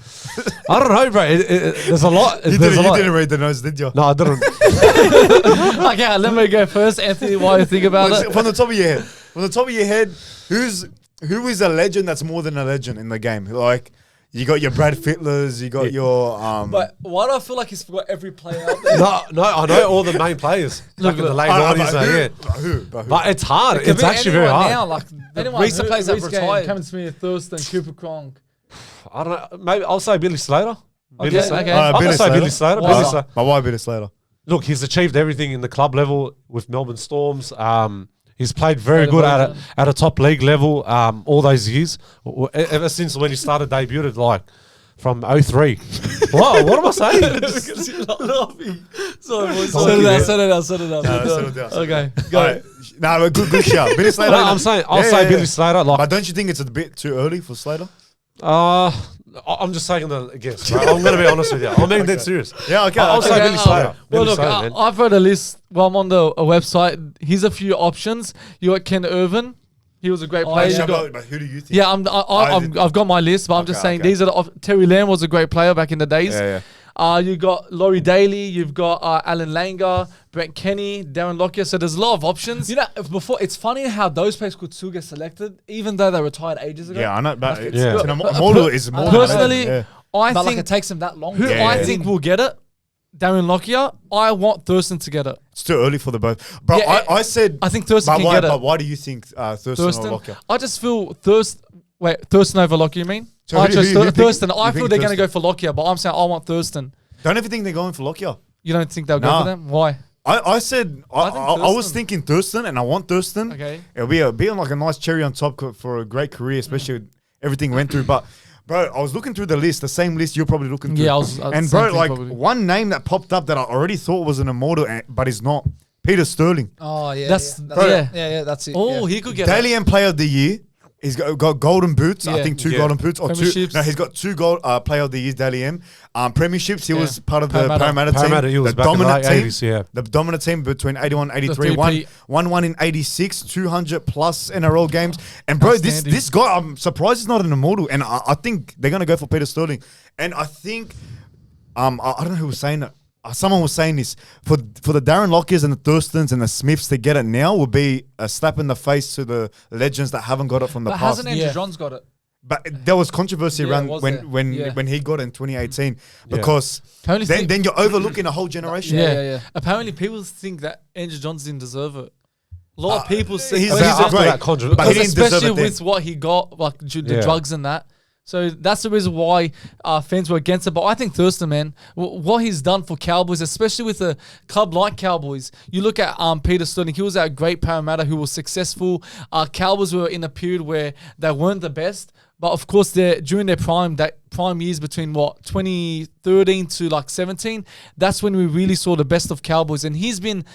[SPEAKER 3] I don't know, bro. There's a lot.
[SPEAKER 1] You
[SPEAKER 3] There's a lot.
[SPEAKER 1] didn't read the notes, did you?
[SPEAKER 3] No, I didn't.
[SPEAKER 2] Okay, let me go first. Anthony, why do you think about it?
[SPEAKER 1] From the top of your head. From the top of your head, who is a legend that's more than a legend in the game? Like, you got your Brad Fittlers, you got your...
[SPEAKER 4] But why do I feel like he's forgot every player out there?
[SPEAKER 3] No, I know all the main players. Back in the late 90s, yeah.
[SPEAKER 1] But who?
[SPEAKER 3] But it's hard.
[SPEAKER 4] It could
[SPEAKER 3] It's
[SPEAKER 4] be
[SPEAKER 3] actually very
[SPEAKER 4] anyone
[SPEAKER 3] hard.
[SPEAKER 4] now, like the
[SPEAKER 2] Anyone,
[SPEAKER 4] recent players that retired.
[SPEAKER 2] Cameron Smith, Thurston, Cooper Cronk.
[SPEAKER 3] I don't know. Maybe I'll say Billy Slater. Billy
[SPEAKER 2] Okay,
[SPEAKER 3] Slater.
[SPEAKER 2] okay.
[SPEAKER 3] I'll
[SPEAKER 1] Billy
[SPEAKER 3] say Billy
[SPEAKER 1] Slater.
[SPEAKER 3] Slater.
[SPEAKER 2] Why?
[SPEAKER 3] Billy Slater.
[SPEAKER 1] But why Billy Slater?
[SPEAKER 3] Look, he's achieved everything in the club level with Melbourne Storms. He's played very
[SPEAKER 2] Played
[SPEAKER 3] good
[SPEAKER 2] well,
[SPEAKER 3] at a top league level all those years. Ever since when he started debuted, like from 03. What am I saying?
[SPEAKER 4] Set it up.
[SPEAKER 1] Settle down.
[SPEAKER 2] Okay,
[SPEAKER 1] All right. No, but good shout. Billy Slater.
[SPEAKER 3] No, I'm saying I'll say Billy Slater. Like,
[SPEAKER 1] But don't you think it's a bit too early for Slater?
[SPEAKER 3] I'm just taking a guess. Right? I'm going to be honest with you. I'm being dead serious.
[SPEAKER 1] Yeah, okay.
[SPEAKER 3] I'll
[SPEAKER 1] okay.
[SPEAKER 3] say Billy Slater.
[SPEAKER 2] Well,
[SPEAKER 3] Billy
[SPEAKER 2] look,
[SPEAKER 3] Slater, man.
[SPEAKER 2] I've heard a list. Well, I'm on the website. Here's a few options. You got Ken Irvin. He was a great player.
[SPEAKER 1] Yeah,
[SPEAKER 2] You got-
[SPEAKER 1] but who do you think?
[SPEAKER 2] yeah, I've got my list, but I'm just
[SPEAKER 1] Okay,
[SPEAKER 2] saying
[SPEAKER 1] okay.
[SPEAKER 2] these are the Terry Lamb was a great player back in the days.
[SPEAKER 1] Yeah.
[SPEAKER 2] You got Laurie Daly, you've got Alan Langer, Brent Kenny, Darren Lockyer. So there's a lot of options.
[SPEAKER 4] You know, before it's funny how those players could still get selected, even though they retired ages ago.
[SPEAKER 1] Yeah, I know. But it's,
[SPEAKER 3] Yeah.
[SPEAKER 1] it's an Immortal is more than a
[SPEAKER 2] Personally,
[SPEAKER 1] legend,
[SPEAKER 2] I
[SPEAKER 4] But like
[SPEAKER 2] think
[SPEAKER 4] it takes them that long.
[SPEAKER 2] who
[SPEAKER 1] Yeah,
[SPEAKER 2] I
[SPEAKER 1] yeah.
[SPEAKER 2] think will get it, Darren Lockyer. I want Thurston to get it.
[SPEAKER 1] It's too early for the both. Bro,
[SPEAKER 2] Yeah,
[SPEAKER 1] I said...
[SPEAKER 2] I think Thurston
[SPEAKER 1] but
[SPEAKER 2] can
[SPEAKER 1] why,
[SPEAKER 2] get it.
[SPEAKER 1] But why do you think Thurston or
[SPEAKER 2] Thurston.
[SPEAKER 1] Lockyer?
[SPEAKER 2] I just feel Thurston over Lockyer. You mean?
[SPEAKER 1] So
[SPEAKER 2] I
[SPEAKER 1] who
[SPEAKER 2] just
[SPEAKER 1] you think-
[SPEAKER 2] Thurston.
[SPEAKER 1] you
[SPEAKER 2] I
[SPEAKER 1] think
[SPEAKER 2] feel they're going to
[SPEAKER 1] Thurston?
[SPEAKER 2] go for Lockyer, but I'm saying I want Thurston.
[SPEAKER 1] Don't ever think they're going for Lockyer.
[SPEAKER 2] You don't think they'll go
[SPEAKER 1] Nah.
[SPEAKER 2] for them? Why?
[SPEAKER 1] I said I was
[SPEAKER 2] Thurston.
[SPEAKER 1] thinking Thurston, and I want Thurston.
[SPEAKER 2] Okay.
[SPEAKER 1] It'll be like a nice cherry on top for a great career, especially with everything went through. But bro, I was looking through the list, the same list you're probably looking through.
[SPEAKER 2] Yeah, I was.
[SPEAKER 1] And bro, like one name that popped up that I already thought was an immortal, but is not. Peter Sterling,
[SPEAKER 5] Oh yeah,
[SPEAKER 2] That's-
[SPEAKER 5] yeah, that's it.
[SPEAKER 2] Oh,
[SPEAKER 5] yeah.
[SPEAKER 2] he could get
[SPEAKER 1] Daily M Player of the Year. He's got golden boots. I
[SPEAKER 2] Yeah.
[SPEAKER 1] think 2
[SPEAKER 3] Yeah.
[SPEAKER 1] golden boots or 2.
[SPEAKER 2] Premierships.
[SPEAKER 1] No, he's got 2 gold Player of the Years. Daily M. Premierships. He
[SPEAKER 2] Yeah.
[SPEAKER 1] was part of the
[SPEAKER 2] Parramatta.
[SPEAKER 1] Parramatta team.
[SPEAKER 3] Parramatta, he was
[SPEAKER 1] the
[SPEAKER 3] back in the
[SPEAKER 1] dominant
[SPEAKER 3] late
[SPEAKER 1] team.
[SPEAKER 3] 80s, yeah.
[SPEAKER 1] The dominant team between 81 and 83.
[SPEAKER 2] The
[SPEAKER 1] Won
[SPEAKER 2] 3P.
[SPEAKER 1] one in 86, 200 plus NRL games. And bro,
[SPEAKER 2] Outstanding.
[SPEAKER 1] this guy, I'm surprised he's not an immortal. And I think they're gonna go for Peter Sterling. And I think I don't know who was saying it. Someone was saying this for the Darren Lockyers and the Thurstons and the Smiths to get it now would be a slap in the face to the legends that haven't got it from the
[SPEAKER 4] But
[SPEAKER 1] past.
[SPEAKER 4] hasn't Andrew
[SPEAKER 2] Yeah.
[SPEAKER 4] Johns got it?
[SPEAKER 1] But there was controversy
[SPEAKER 4] Yeah,
[SPEAKER 1] around
[SPEAKER 4] was there? Yeah.
[SPEAKER 1] when he got it in 2018 because
[SPEAKER 2] Apparently think-
[SPEAKER 1] then you're overlooking a whole generation.
[SPEAKER 2] Yeah. Apparently, people think that Andrew Johns didn't deserve it. A lot of people say
[SPEAKER 1] he's
[SPEAKER 3] About after
[SPEAKER 1] great,
[SPEAKER 3] that controversy.
[SPEAKER 1] but he didn't deserve
[SPEAKER 2] especially
[SPEAKER 1] it then.
[SPEAKER 2] with what he got, like the
[SPEAKER 3] Yeah.
[SPEAKER 2] drugs and that. So that's the reason why fans were against it. But I think Thurston, man, what he's done for Cowboys, especially with a club like Cowboys, you look at Peter Sterling. He was at a great Parramatta who was successful. Cowboys were in a period where they weren't the best. But of course, during their prime years between 2013 to like 17, that's when we really saw the best of Cowboys. And he's been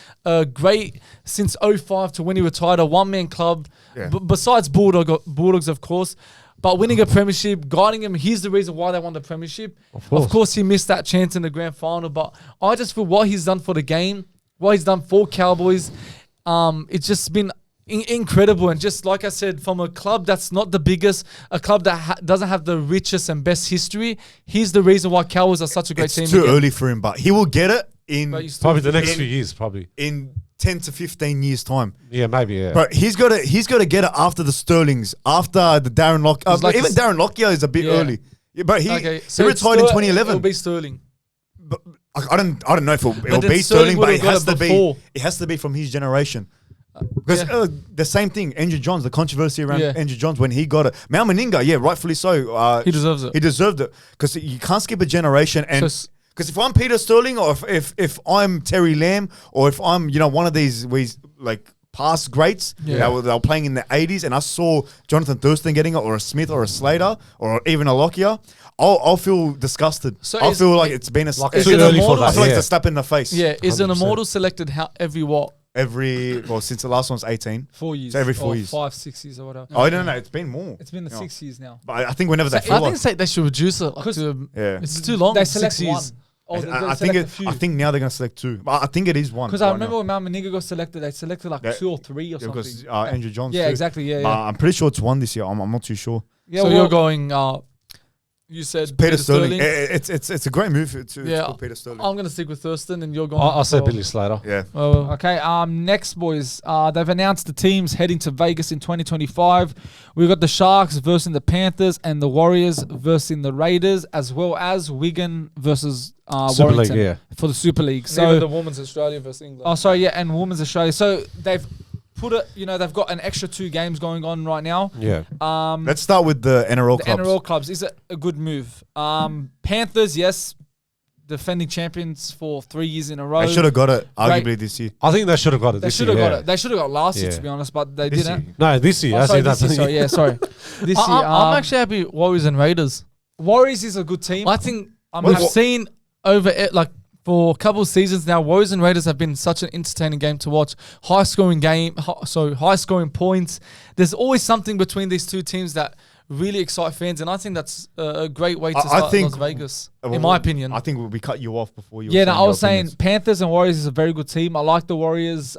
[SPEAKER 2] great since 05 to when he retired, a one-man club.
[SPEAKER 1] Yeah.
[SPEAKER 2] Besides Bulldogs, of course. But winning a premiership, guiding him, he's the reason why they won the premiership. Of course, he missed that chance in the grand final. But I just feel what he's done for the game, what he's done for Cowboys, it's just been incredible. And just like I said, from a club that's not the biggest, a club that doesn't have the richest and best history, he's the reason why Cowboys are such a great
[SPEAKER 1] It's
[SPEAKER 2] team.
[SPEAKER 1] too
[SPEAKER 2] again.
[SPEAKER 1] early for him, but he will get it in
[SPEAKER 2] But you still-
[SPEAKER 3] Probably the next
[SPEAKER 1] In-
[SPEAKER 3] few years, probably.
[SPEAKER 1] 10 to 15 years time.
[SPEAKER 3] Yeah, maybe, yeah.
[SPEAKER 1] But he's got to get it after the Sterlings, after the Darren Lock.
[SPEAKER 2] It's like
[SPEAKER 1] even
[SPEAKER 2] this-
[SPEAKER 1] Darren Lockyer is a bit
[SPEAKER 2] Yeah.
[SPEAKER 1] early. Yeah, but he
[SPEAKER 2] Okay,
[SPEAKER 1] he
[SPEAKER 2] so it's
[SPEAKER 1] retired in
[SPEAKER 2] Ster-
[SPEAKER 1] 2011.
[SPEAKER 2] It'll be Sterling.
[SPEAKER 1] But I don't know if it'll
[SPEAKER 2] then
[SPEAKER 1] be
[SPEAKER 2] Sterling
[SPEAKER 1] Sterling, but
[SPEAKER 2] would've
[SPEAKER 1] it
[SPEAKER 2] got
[SPEAKER 1] has
[SPEAKER 2] it
[SPEAKER 1] to be.
[SPEAKER 2] before.
[SPEAKER 1] It has to be from his generation. Because
[SPEAKER 2] Yeah.
[SPEAKER 1] the same thing, Andrew Johns, the controversy around
[SPEAKER 2] Yeah.
[SPEAKER 1] Andrew Johns when he got it. Mal Meninga, yeah, rightfully so.
[SPEAKER 2] He deserves it.
[SPEAKER 1] He deserved it because you can't skip a generation. And
[SPEAKER 2] So
[SPEAKER 1] because if I'm Peter Sterling, or if I'm Terry Lamb, or if I'm one of these like past greats
[SPEAKER 2] Yeah.
[SPEAKER 1] they were playing in the 80s, and I saw Jonathan Thurston getting it, or a Smith, or a Slater, or even a Lockyer, I'll feel disgusted.
[SPEAKER 2] So
[SPEAKER 1] I'll
[SPEAKER 2] is-
[SPEAKER 1] feel like it's been a
[SPEAKER 3] Like
[SPEAKER 1] it's
[SPEAKER 3] too
[SPEAKER 2] it
[SPEAKER 3] early for
[SPEAKER 2] Immortal?
[SPEAKER 1] I
[SPEAKER 3] that,
[SPEAKER 1] feel like
[SPEAKER 3] yeah.
[SPEAKER 1] it's a slap in the face.
[SPEAKER 2] Yeah, is an
[SPEAKER 3] 100%.
[SPEAKER 2] immortal selected every what?
[SPEAKER 1] Since the last one's 18.
[SPEAKER 4] 4 years.
[SPEAKER 1] So every 4
[SPEAKER 4] or
[SPEAKER 1] years.
[SPEAKER 4] 5, 6 years or whatever.
[SPEAKER 1] Oh, no, it's been more.
[SPEAKER 4] It's been the
[SPEAKER 1] Yeah.
[SPEAKER 4] 6 years now.
[SPEAKER 1] But I think whenever they
[SPEAKER 2] I
[SPEAKER 1] feel
[SPEAKER 2] think they should reduce it. Like
[SPEAKER 4] 'Cause-
[SPEAKER 2] to,
[SPEAKER 1] yeah.
[SPEAKER 2] it's too long.
[SPEAKER 4] They
[SPEAKER 2] 6
[SPEAKER 4] select one.
[SPEAKER 2] years.
[SPEAKER 4] Oh, they
[SPEAKER 1] I
[SPEAKER 4] select a
[SPEAKER 1] think
[SPEAKER 4] few.
[SPEAKER 1] I think now they're gonna select 2. But I think it is 1.
[SPEAKER 4] Because I remember when Mal Meninga got selected, they selected like
[SPEAKER 1] Yeah.
[SPEAKER 4] 2 or 3 or something.
[SPEAKER 1] because Andrew Johns.
[SPEAKER 4] Yeah,
[SPEAKER 1] too.
[SPEAKER 4] exactly. Yeah,
[SPEAKER 1] But
[SPEAKER 4] yeah.
[SPEAKER 1] I'm pretty sure it's 1 this year. I'm not too sure.
[SPEAKER 4] Yeah,
[SPEAKER 2] So
[SPEAKER 4] well,
[SPEAKER 2] you're going. You said
[SPEAKER 1] Peter Sterling. It's a great move to
[SPEAKER 2] Yeah.
[SPEAKER 1] call Peter Sterling.
[SPEAKER 2] I'm gonna stick with Thurston, and you're going.
[SPEAKER 3] I said
[SPEAKER 2] for-
[SPEAKER 3] Billy Slater.
[SPEAKER 1] Yeah.
[SPEAKER 2] Oh,
[SPEAKER 4] Okay, next, boys. They've announced the teams heading to Vegas in 2025. We've got the Sharks versus the Panthers and the Warriors versus the Raiders, as well as Wigan versus
[SPEAKER 3] Super League,
[SPEAKER 4] Warrington
[SPEAKER 3] yeah.
[SPEAKER 4] for the Super League.
[SPEAKER 2] even
[SPEAKER 4] So,
[SPEAKER 2] the Women's Australia versus England.
[SPEAKER 4] oh, sorry, yeah, and Women's Australia. So they've put it. They've got an extra 2 games going on right now.
[SPEAKER 3] Yeah.
[SPEAKER 1] Let's start with the NRL
[SPEAKER 4] The
[SPEAKER 1] clubs.
[SPEAKER 4] NRL clubs is a good move. Panthers, yes, defending champions for 3 years in a row.
[SPEAKER 1] They should have got it arguably this year.
[SPEAKER 3] I think they should have got it
[SPEAKER 4] They
[SPEAKER 3] this
[SPEAKER 4] should
[SPEAKER 3] year.
[SPEAKER 4] have got
[SPEAKER 3] yeah.
[SPEAKER 4] it. They should have got it last year,
[SPEAKER 3] Yeah.
[SPEAKER 4] to be honest, but they
[SPEAKER 1] This
[SPEAKER 4] didn't.
[SPEAKER 1] year.
[SPEAKER 3] No, this year.
[SPEAKER 4] Oh,
[SPEAKER 3] I
[SPEAKER 4] sorry,
[SPEAKER 3] see that.
[SPEAKER 4] this year, sorry, yeah, sorry. This year,
[SPEAKER 2] I'm actually happy. Warriors and Raiders.
[SPEAKER 4] Warriors is a good team.
[SPEAKER 2] I think
[SPEAKER 4] I'm
[SPEAKER 2] we've
[SPEAKER 4] happy-
[SPEAKER 2] seen over it like for a couple of seasons now. Warriors and Raiders have been such an entertaining game to watch. High scoring game, high scoring points. There's always something between these two teams that really excite fans, and I think that's a great way to
[SPEAKER 1] I
[SPEAKER 2] start
[SPEAKER 1] think-
[SPEAKER 2] Las Vegas,
[SPEAKER 1] Well,
[SPEAKER 2] in my opinion.
[SPEAKER 1] I think we cut you off before you.
[SPEAKER 4] Yeah,
[SPEAKER 1] were
[SPEAKER 4] no,
[SPEAKER 1] saying
[SPEAKER 4] I
[SPEAKER 1] your
[SPEAKER 4] was saying
[SPEAKER 1] opinions.
[SPEAKER 4] Panthers and Warriors is a very good team. I like the Warriors.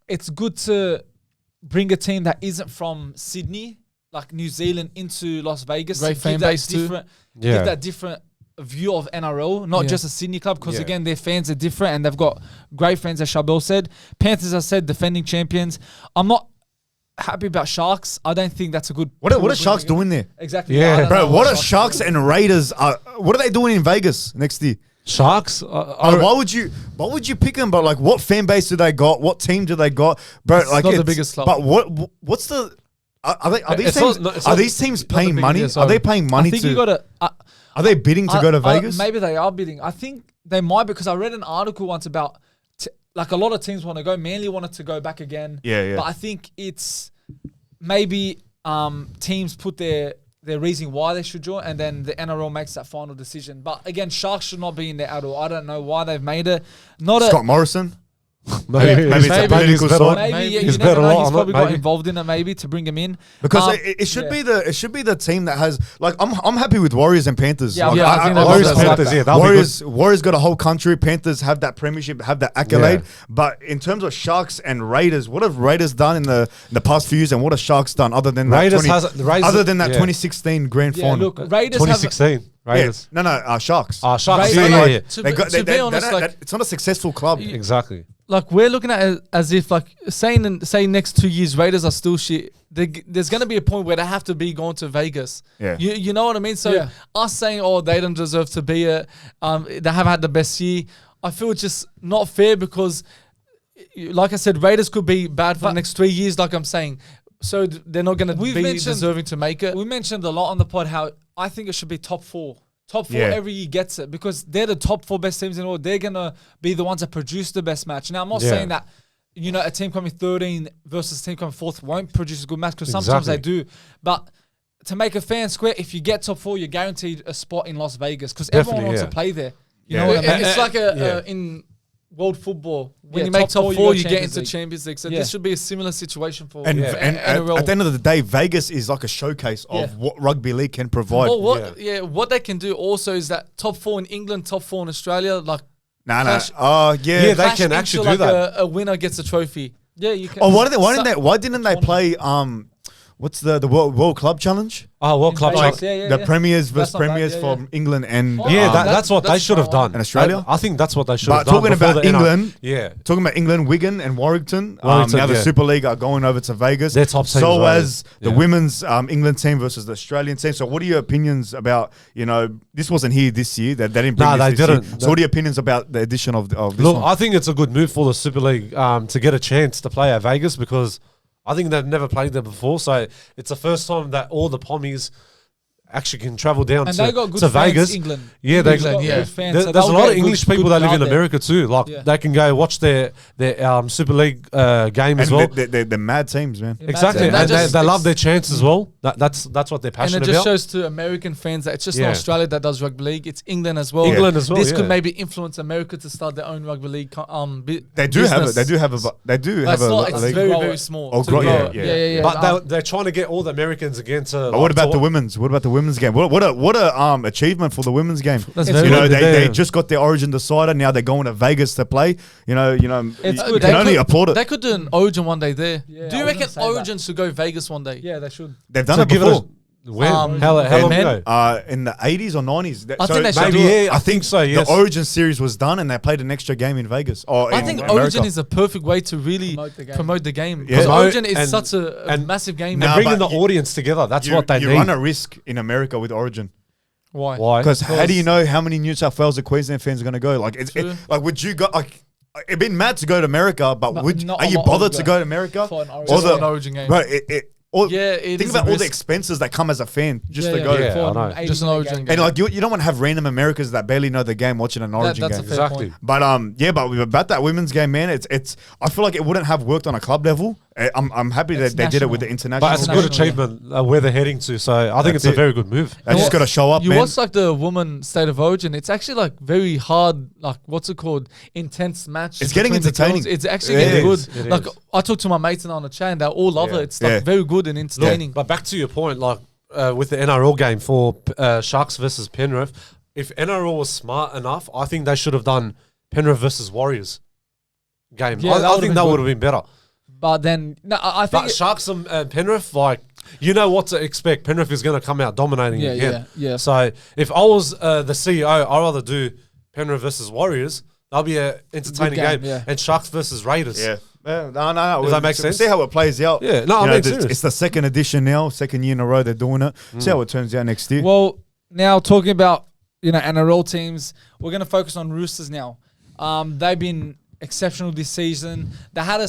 [SPEAKER 4] It's good to bring a team that isn't from Sydney, like New Zealand, into Las Vegas.
[SPEAKER 2] Great
[SPEAKER 4] to
[SPEAKER 2] fan
[SPEAKER 4] give that
[SPEAKER 2] base too.
[SPEAKER 4] different-
[SPEAKER 3] Yeah.
[SPEAKER 4] Give that different view of NRL, not
[SPEAKER 2] Yeah.
[SPEAKER 4] just a Sydney club, because
[SPEAKER 3] Yeah.
[SPEAKER 4] again, their fans are different and they've got great fans, as Chabelle said. Panthers, I said, defending champions. I'm not happy about Sharks. I don't think that's a good.
[SPEAKER 1] What are Sharks doing there,
[SPEAKER 4] Exactly.
[SPEAKER 3] Yeah.
[SPEAKER 4] I don't
[SPEAKER 1] bro?
[SPEAKER 4] know
[SPEAKER 1] What are Sharks and Raiders? What are they doing in Vegas next year?
[SPEAKER 3] Sharks?
[SPEAKER 1] Why would you pick them? But like, what fan base do they got? What team do they got, bro?
[SPEAKER 2] It's
[SPEAKER 1] like,
[SPEAKER 2] not the biggest club.
[SPEAKER 1] But what's the? Are these
[SPEAKER 3] It's
[SPEAKER 1] teams?
[SPEAKER 3] not- it's
[SPEAKER 1] Are
[SPEAKER 3] not-
[SPEAKER 1] these teams
[SPEAKER 2] not the
[SPEAKER 1] paying
[SPEAKER 2] biggest,
[SPEAKER 1] money?
[SPEAKER 2] yeah,
[SPEAKER 1] Are
[SPEAKER 2] sorry.
[SPEAKER 1] they paying
[SPEAKER 4] I
[SPEAKER 1] money
[SPEAKER 4] think
[SPEAKER 1] to?
[SPEAKER 4] you got to.
[SPEAKER 1] Are they bidding to go to Vegas?
[SPEAKER 4] Maybe they are bidding. I think they might, because I read an article once about like a lot of teams want to go. Manly wanted to go back again.
[SPEAKER 1] Yeah.
[SPEAKER 4] But I think it's maybe teams put their reason why they should join, and then the NRL makes that final decision. But again, Sharks should not be in there at all. I don't know why they've made it.
[SPEAKER 1] Scott Morrison.
[SPEAKER 3] Maybe
[SPEAKER 1] Maybe it's a political side.
[SPEAKER 4] Maybe, yeah,
[SPEAKER 3] He's
[SPEAKER 4] you never
[SPEAKER 3] better
[SPEAKER 4] know.
[SPEAKER 3] on
[SPEAKER 4] He's
[SPEAKER 3] it,
[SPEAKER 4] probably got
[SPEAKER 3] maybe.
[SPEAKER 4] involved in it, maybe to bring him in.
[SPEAKER 1] Because it should be the team that has like I'm happy with Warriors and Panthers.
[SPEAKER 4] Yeah,
[SPEAKER 1] Like,
[SPEAKER 4] yeah, I think that's
[SPEAKER 3] Warriors,
[SPEAKER 4] I like
[SPEAKER 3] Panthers,
[SPEAKER 4] that.
[SPEAKER 3] yeah, that'll be good.
[SPEAKER 1] Warriors got a whole country. Panthers have that premiership, have that accolade. But in terms of Sharks and Raiders, what have Raiders done in the past few years, and what have Sharks done other than
[SPEAKER 3] Raiders
[SPEAKER 1] that other than that
[SPEAKER 3] yeah.
[SPEAKER 1] 2016 grand
[SPEAKER 4] Yeah,
[SPEAKER 1] final?
[SPEAKER 4] look, Raiders have
[SPEAKER 3] 2016
[SPEAKER 1] Yeah.
[SPEAKER 3] Raiders.
[SPEAKER 1] No, Sharks.
[SPEAKER 3] Sharks.
[SPEAKER 4] Raiders-
[SPEAKER 3] Yeah.
[SPEAKER 2] To be honest, like
[SPEAKER 1] it's not a successful club.
[SPEAKER 3] Exactly.
[SPEAKER 2] like we're looking at it as if like say next 2 years Raiders are still shit. There's gonna be a point where they have to be going to Vegas.
[SPEAKER 1] Yeah.
[SPEAKER 2] You know what I mean? So
[SPEAKER 4] Yeah.
[SPEAKER 2] us saying they don't deserve to be it. They haven't had the best year. I feel it's just not fair because, like I said, Raiders could be bad for the next 3 years. Like I'm saying, so they're not gonna be deserving to make it.
[SPEAKER 4] We mentioned a lot on the pod how I think it should be top four. Top four
[SPEAKER 1] Yeah.
[SPEAKER 4] every year gets it because they're the top four best teams in the world. They're going to be the ones that produce the best match. Now, I'm not saying that, a team coming 13 versus a team coming fourth won't produce a good match because sometimes they do. But to make a fan square, if you get top four, you're guaranteed a spot in Las Vegas because everyone wants to play there. You know what I mean?
[SPEAKER 2] It's like in world football. When
[SPEAKER 4] Yeah,
[SPEAKER 2] you make
[SPEAKER 4] top
[SPEAKER 2] top
[SPEAKER 4] four,
[SPEAKER 2] four,
[SPEAKER 4] you
[SPEAKER 2] you
[SPEAKER 4] go
[SPEAKER 2] get
[SPEAKER 4] Champions
[SPEAKER 2] into
[SPEAKER 4] League.
[SPEAKER 2] Champions League. So
[SPEAKER 4] Yeah.
[SPEAKER 2] this should be a similar situation for
[SPEAKER 1] And
[SPEAKER 2] NRL.
[SPEAKER 1] at the end of the day, Vegas is like a showcase of what rugby league can provide.
[SPEAKER 2] Well, what they can do also is that top four in England, top four in Australia, like
[SPEAKER 1] No.
[SPEAKER 2] clash-
[SPEAKER 3] Yeah, they
[SPEAKER 2] clash
[SPEAKER 3] can
[SPEAKER 2] into
[SPEAKER 3] actually
[SPEAKER 2] like
[SPEAKER 3] do that.
[SPEAKER 2] A winner gets a trophy.
[SPEAKER 4] Yeah, you can.
[SPEAKER 1] Oh, why didn't they play what's the World Club Challenge?
[SPEAKER 3] World Club
[SPEAKER 4] Vegas,
[SPEAKER 3] Challenge.
[SPEAKER 1] The premiers versus
[SPEAKER 4] That's not bad,
[SPEAKER 1] premiers
[SPEAKER 4] yeah,
[SPEAKER 1] from England and
[SPEAKER 3] Yeah,
[SPEAKER 2] that-
[SPEAKER 3] that's what they
[SPEAKER 2] that's
[SPEAKER 3] should have
[SPEAKER 2] fine.
[SPEAKER 3] done.
[SPEAKER 1] In Australia?
[SPEAKER 3] I think that's what they should
[SPEAKER 1] But
[SPEAKER 3] have done.
[SPEAKER 1] talking
[SPEAKER 3] before
[SPEAKER 1] about
[SPEAKER 3] the
[SPEAKER 1] England,
[SPEAKER 3] talking
[SPEAKER 1] about England, Wigan and Warrington,
[SPEAKER 3] Warrington,
[SPEAKER 1] now the
[SPEAKER 3] yeah.
[SPEAKER 1] Super League are going over to Vegas.
[SPEAKER 3] Their top team
[SPEAKER 1] So
[SPEAKER 3] as
[SPEAKER 1] as
[SPEAKER 3] well.
[SPEAKER 1] the
[SPEAKER 3] Yeah.
[SPEAKER 1] women's England team versus the Australian team. So what are your opinions about, this wasn't here this year. They didn't bring
[SPEAKER 3] Nah,
[SPEAKER 1] this
[SPEAKER 3] they
[SPEAKER 1] this year.
[SPEAKER 3] didn't.
[SPEAKER 1] So what are your opinions about the addition of this
[SPEAKER 3] Look,
[SPEAKER 1] one?
[SPEAKER 3] I think it's a good move for the Super League to get a chance to play at Vegas because I think they've never played there before. So it's the first time that all the Pommies actually can travel down
[SPEAKER 4] And
[SPEAKER 3] to,
[SPEAKER 4] they got good
[SPEAKER 3] to
[SPEAKER 4] fans,
[SPEAKER 3] Vegas.
[SPEAKER 4] England.
[SPEAKER 3] Yeah, they
[SPEAKER 4] England's got
[SPEAKER 2] yeah.
[SPEAKER 4] good fans,
[SPEAKER 3] There's
[SPEAKER 4] so
[SPEAKER 3] a
[SPEAKER 4] they'll
[SPEAKER 3] lot
[SPEAKER 4] get
[SPEAKER 3] of English
[SPEAKER 4] good
[SPEAKER 3] people that live
[SPEAKER 4] crowd
[SPEAKER 3] in
[SPEAKER 4] there.
[SPEAKER 3] America too. Like
[SPEAKER 4] Yeah.
[SPEAKER 3] they can go watch their Super League game as
[SPEAKER 1] And
[SPEAKER 3] well.
[SPEAKER 1] they're mad teams, man.
[SPEAKER 4] Yeah,
[SPEAKER 3] Exactly,
[SPEAKER 4] Matt,
[SPEAKER 3] and
[SPEAKER 2] that just
[SPEAKER 3] they love
[SPEAKER 2] sticks.
[SPEAKER 3] their chance as well. That's what they're
[SPEAKER 2] And
[SPEAKER 3] passionate
[SPEAKER 2] it just
[SPEAKER 3] about.
[SPEAKER 2] shows to American fans that it's just
[SPEAKER 3] Yeah.
[SPEAKER 2] not Australia that does rugby league; it's England as well.
[SPEAKER 3] England as well,
[SPEAKER 2] This
[SPEAKER 3] yeah.
[SPEAKER 2] could maybe influence America to start their own rugby league.
[SPEAKER 1] They do have it. They do have a. They do have
[SPEAKER 2] It's not. It's
[SPEAKER 1] a league.
[SPEAKER 2] very
[SPEAKER 4] Grow
[SPEAKER 2] very
[SPEAKER 4] it.
[SPEAKER 2] small.
[SPEAKER 1] Oh,
[SPEAKER 2] to
[SPEAKER 1] grow-
[SPEAKER 2] grow
[SPEAKER 1] yeah,
[SPEAKER 2] it.
[SPEAKER 1] yeah.
[SPEAKER 3] But they're trying to get all the Americans again to.
[SPEAKER 1] But what about the women's? What about the women's game? What a achievement for the women's game.
[SPEAKER 2] That's
[SPEAKER 1] You
[SPEAKER 2] very
[SPEAKER 1] know,
[SPEAKER 2] good.
[SPEAKER 1] they just got their origin decided. Now they're going to Vegas to play. You
[SPEAKER 4] It's
[SPEAKER 1] you
[SPEAKER 4] good.
[SPEAKER 1] can
[SPEAKER 4] They
[SPEAKER 1] only applaud it.
[SPEAKER 2] They could do an Origin one day there.
[SPEAKER 4] Yeah,
[SPEAKER 2] Do
[SPEAKER 4] I
[SPEAKER 2] you
[SPEAKER 4] was
[SPEAKER 2] reckon
[SPEAKER 4] gonna say that.
[SPEAKER 2] Origin should go Vegas one day?
[SPEAKER 4] Yeah, they should.
[SPEAKER 1] They've done
[SPEAKER 3] So
[SPEAKER 1] it
[SPEAKER 3] give
[SPEAKER 1] before.
[SPEAKER 3] when?
[SPEAKER 2] Um,
[SPEAKER 3] How long
[SPEAKER 2] men?
[SPEAKER 3] ago?
[SPEAKER 1] In the 80s or 90s.
[SPEAKER 2] I think they should
[SPEAKER 3] Maybe,
[SPEAKER 2] do it.
[SPEAKER 3] yeah, I think so, yes.
[SPEAKER 1] The Origin series was done and they played an extra game in Vegas. Or
[SPEAKER 2] I
[SPEAKER 1] in
[SPEAKER 2] think
[SPEAKER 1] America.
[SPEAKER 2] Origin is a perfect way to really
[SPEAKER 4] Promote the game.
[SPEAKER 2] promote the game.
[SPEAKER 1] Yeah.
[SPEAKER 2] Because
[SPEAKER 3] Promote
[SPEAKER 2] Origin is
[SPEAKER 3] and-
[SPEAKER 2] such a
[SPEAKER 3] and-
[SPEAKER 2] massive game.
[SPEAKER 1] Nah,
[SPEAKER 3] Bringing
[SPEAKER 1] but
[SPEAKER 3] the audience together. That's
[SPEAKER 1] you,
[SPEAKER 3] what they
[SPEAKER 1] you
[SPEAKER 3] need.
[SPEAKER 1] run a risk in America with Origin.
[SPEAKER 2] Why?
[SPEAKER 3] Why?
[SPEAKER 1] Because how do you know how many New South Wales or Queensland fans are going to go? Like,
[SPEAKER 2] True.
[SPEAKER 1] would you go? Like, it'd been mad to go to America, but
[SPEAKER 4] not
[SPEAKER 1] are
[SPEAKER 4] a
[SPEAKER 1] you
[SPEAKER 4] lot
[SPEAKER 1] bothered
[SPEAKER 4] would
[SPEAKER 1] to
[SPEAKER 4] go
[SPEAKER 1] go to America?
[SPEAKER 4] for an Origin.
[SPEAKER 2] Just
[SPEAKER 1] Or
[SPEAKER 2] for
[SPEAKER 1] the-
[SPEAKER 2] an Origin game.
[SPEAKER 1] Right.
[SPEAKER 2] Yeah, it
[SPEAKER 1] think
[SPEAKER 2] is
[SPEAKER 1] about
[SPEAKER 2] a
[SPEAKER 1] all the
[SPEAKER 2] risk.
[SPEAKER 1] expenses that come as a fan just to
[SPEAKER 4] Yeah,
[SPEAKER 1] go.
[SPEAKER 3] Yeah,
[SPEAKER 4] for
[SPEAKER 3] I know.
[SPEAKER 4] 80
[SPEAKER 2] Just an
[SPEAKER 4] minute
[SPEAKER 2] Origin
[SPEAKER 4] game.
[SPEAKER 1] And like you don't want to have random Americans that barely know the game watching an Origin
[SPEAKER 2] that's a
[SPEAKER 1] game.
[SPEAKER 2] fair
[SPEAKER 3] Exactly.
[SPEAKER 2] point.
[SPEAKER 1] But but about that women's game, man, it's I feel like it wouldn't have worked on a club level. I'm happy that
[SPEAKER 4] It's
[SPEAKER 1] they did it with the
[SPEAKER 4] national.
[SPEAKER 1] international.
[SPEAKER 3] But it's a
[SPEAKER 1] game.
[SPEAKER 3] good achievement where they're heading to. So I think
[SPEAKER 1] That's
[SPEAKER 3] it's a
[SPEAKER 1] it.
[SPEAKER 3] very good move.
[SPEAKER 1] They just got to show up,
[SPEAKER 2] You
[SPEAKER 1] man.
[SPEAKER 2] watch like the woman state of origin. It's actually like very hard. Like what's it called? Intense match.
[SPEAKER 1] It's getting
[SPEAKER 2] between the
[SPEAKER 1] entertaining.
[SPEAKER 2] girls. It's actually
[SPEAKER 1] It
[SPEAKER 2] getting
[SPEAKER 1] is.
[SPEAKER 2] good.
[SPEAKER 3] It
[SPEAKER 2] Like
[SPEAKER 3] is.
[SPEAKER 2] I talked to my mates on the chat, and they all love
[SPEAKER 3] Yeah.
[SPEAKER 2] it. It's like
[SPEAKER 1] Yeah.
[SPEAKER 2] very good and entertaining.
[SPEAKER 3] But back to your point, like with the NRL game for Sharks versus Penrith, if NRL was smart enough, I think they should have done Penrith versus Warriors game.
[SPEAKER 4] Yeah, that
[SPEAKER 3] I
[SPEAKER 4] would've
[SPEAKER 3] think
[SPEAKER 4] been
[SPEAKER 3] that
[SPEAKER 4] good.
[SPEAKER 3] would have been better.
[SPEAKER 4] But then, no, I think.
[SPEAKER 3] But Sharks and Penrith, like, you know what to expect. Penrith is going to come out dominating
[SPEAKER 4] Yeah,
[SPEAKER 3] again.
[SPEAKER 4] yeah.
[SPEAKER 3] So if I was the CEO, I'd rather do Penrith versus Warriors. That'll be an entertaining
[SPEAKER 4] game,
[SPEAKER 3] game.
[SPEAKER 4] yeah.
[SPEAKER 3] And Sharks versus Raiders.
[SPEAKER 1] Yeah. No.
[SPEAKER 3] Does that make sense?
[SPEAKER 1] See how it plays out.
[SPEAKER 3] Yeah, no, I
[SPEAKER 1] You know,
[SPEAKER 3] mean, serious.
[SPEAKER 1] it's the second edition now, second year in a row they're doing it. See how it turns out next year.
[SPEAKER 4] Well, now talking about NRL teams, we're going to focus on Roosters now. They've been exceptional this season. They had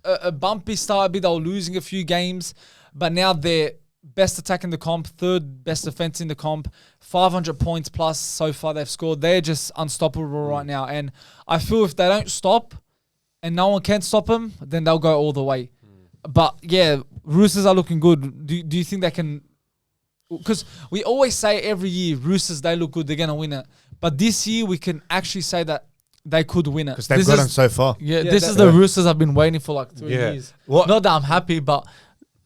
[SPEAKER 4] a bumpy start, they were losing a few games, but now they're best attack in the comp, third best defense in the comp, 500 points plus so far they've scored. They're just unstoppable right now, and I feel if they don't stop, and no one can stop them, then they'll go all the way. But yeah, Roosters are looking good. Do you think they can? Because we always say every year, Roosters, they look good, they're going to win it. But this year, we can actually say that they could win it.
[SPEAKER 1] Because they've gotten so far.
[SPEAKER 2] Yeah, this is the Roosters I've been waiting for like 3 years. Not that I'm happy, but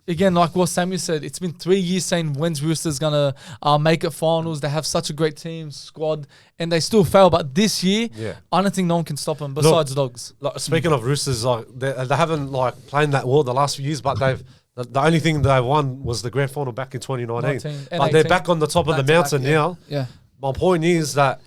[SPEAKER 2] again, like what Samuel said, it's been 3 years saying when's Roosters going to make it finals. They have such a great team, squad, and they still fail. But this year, I don't think no one can stop them besides Dogs.
[SPEAKER 3] Like, speaking of Roosters, like they haven't like played that well the last few years, but they've the only thing they won was the grand final back in 2019. But they're back on the top of the mountain now.
[SPEAKER 4] Yeah.
[SPEAKER 3] My point is that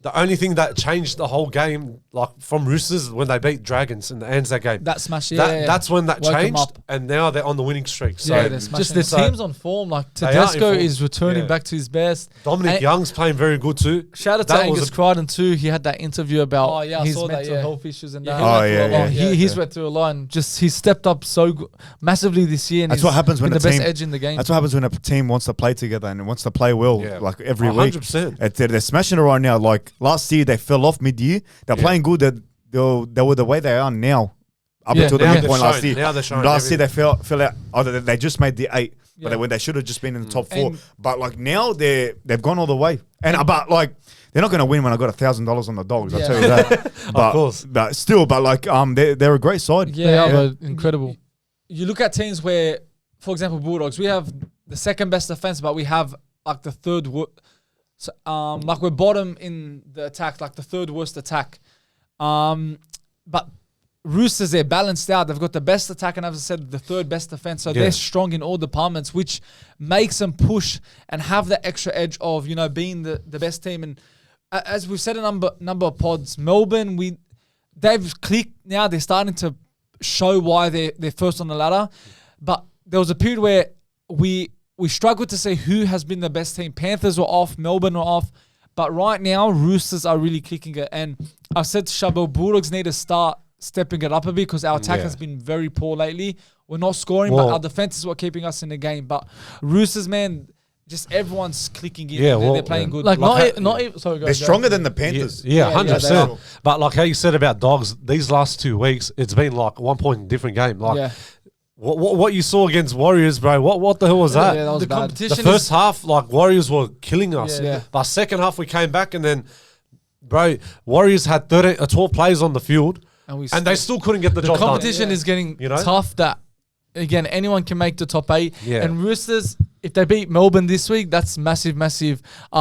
[SPEAKER 3] the only thing that changed the whole game, like from Roosters, when they beat Dragons in the Anzac game.
[SPEAKER 4] That smash,
[SPEAKER 3] That's when that
[SPEAKER 4] Woke 'em
[SPEAKER 3] changed,
[SPEAKER 4] up.
[SPEAKER 3] and now they're on the winning streak. So
[SPEAKER 4] Yeah, they're
[SPEAKER 2] Just the
[SPEAKER 4] smashing.
[SPEAKER 2] team's on form. Like
[SPEAKER 3] They are in
[SPEAKER 2] Tedesco
[SPEAKER 3] form.
[SPEAKER 2] is returning
[SPEAKER 3] Yeah.
[SPEAKER 2] back to his best.
[SPEAKER 3] Dominic
[SPEAKER 2] And-
[SPEAKER 3] Young's playing very good too.
[SPEAKER 2] Shout out to
[SPEAKER 3] That was
[SPEAKER 2] Angus
[SPEAKER 3] a-
[SPEAKER 2] Crichton too. He had that interview about
[SPEAKER 4] Oh, yeah, I
[SPEAKER 2] his
[SPEAKER 4] saw that,
[SPEAKER 2] mental
[SPEAKER 4] yeah.
[SPEAKER 2] health issues and
[SPEAKER 4] Yeah,
[SPEAKER 2] that.
[SPEAKER 4] he
[SPEAKER 1] Oh,
[SPEAKER 4] went through a
[SPEAKER 1] yeah,
[SPEAKER 4] lot,
[SPEAKER 1] yeah.
[SPEAKER 2] He's went through a lot and just he stepped up so massively this year. And
[SPEAKER 1] That's
[SPEAKER 2] he's
[SPEAKER 1] what happens when
[SPEAKER 2] been
[SPEAKER 1] a
[SPEAKER 2] the best
[SPEAKER 1] team-
[SPEAKER 2] edge in the game.
[SPEAKER 1] That's what happens when a team wants to play together and wants to play well,
[SPEAKER 3] Yeah.
[SPEAKER 1] like every week.
[SPEAKER 3] 100%.
[SPEAKER 1] They're smashing it right now. Like last year, they fell off mid-year. They're playing good. They were the way they are now. Up
[SPEAKER 2] Yeah.
[SPEAKER 1] until the
[SPEAKER 2] Now
[SPEAKER 1] midpoint
[SPEAKER 3] they've
[SPEAKER 1] last
[SPEAKER 3] shown-
[SPEAKER 1] year.
[SPEAKER 3] now they're showing
[SPEAKER 1] Last year they fell out. Oh, they just made the 8,
[SPEAKER 4] Yeah.
[SPEAKER 1] but when they should have just been in the top 4.
[SPEAKER 4] And-
[SPEAKER 1] But like now they've gone all the way. And but like they're not going to win when I got $1,000 on the Dogs. I'll
[SPEAKER 4] Yeah.
[SPEAKER 1] tell you that. But,
[SPEAKER 3] course.
[SPEAKER 1] but still, but like they're a great side.
[SPEAKER 2] They are
[SPEAKER 4] Yeah.
[SPEAKER 2] but incredible.
[SPEAKER 4] You look at teams where, for example, Bulldogs, we have the second best defense, but we have like the third like we're bottom in the attack, like the third worst attack. But Roosters, they're balanced out. They've got the best attack and, as I said, the third best defense. So they're strong in all departments, which makes them push and have that extra edge of, you know, being the best team. And as we've said a number of pods, Melbourne, they've clicked now. They're starting to show why they're first on the ladder. But there was a period where we struggled to say who has been the best team. Panthers were off, Melbourne were off. But right now, Roosters are really kicking it. And I said to Shabel, Bulldogs need to start stepping it up a bit because our attack has been very poor lately. We're not scoring, but our defense is what keeping us in the game. But Roosters, man, just everyone's clicking in.
[SPEAKER 3] Yeah,
[SPEAKER 4] They're playing good.
[SPEAKER 2] Like
[SPEAKER 3] Like
[SPEAKER 2] not even. Sorry, go.
[SPEAKER 1] They're stronger than the Panthers.
[SPEAKER 3] Yeah,
[SPEAKER 4] Yeah,
[SPEAKER 3] 100%.
[SPEAKER 4] they are.
[SPEAKER 3] But like how you said about Dogs, these last 2 weeks, it's been like 1 point different game. Like
[SPEAKER 4] Yeah.
[SPEAKER 3] what you saw against Warriors, bro, what the hell was that?
[SPEAKER 4] Yeah, that was
[SPEAKER 2] The
[SPEAKER 4] bad.
[SPEAKER 3] The
[SPEAKER 2] competition
[SPEAKER 3] first
[SPEAKER 2] is
[SPEAKER 3] half, like Warriors were killing us.
[SPEAKER 4] Yeah.
[SPEAKER 3] But second half, we came back and then, bro, Warriors had 12 players on the field and they still couldn't get the job done.
[SPEAKER 2] competition is getting
[SPEAKER 3] You know?
[SPEAKER 2] tough. That again, anyone can make the top 8.
[SPEAKER 3] Yeah.
[SPEAKER 2] And Roosters, if they beat Melbourne this week, that's massive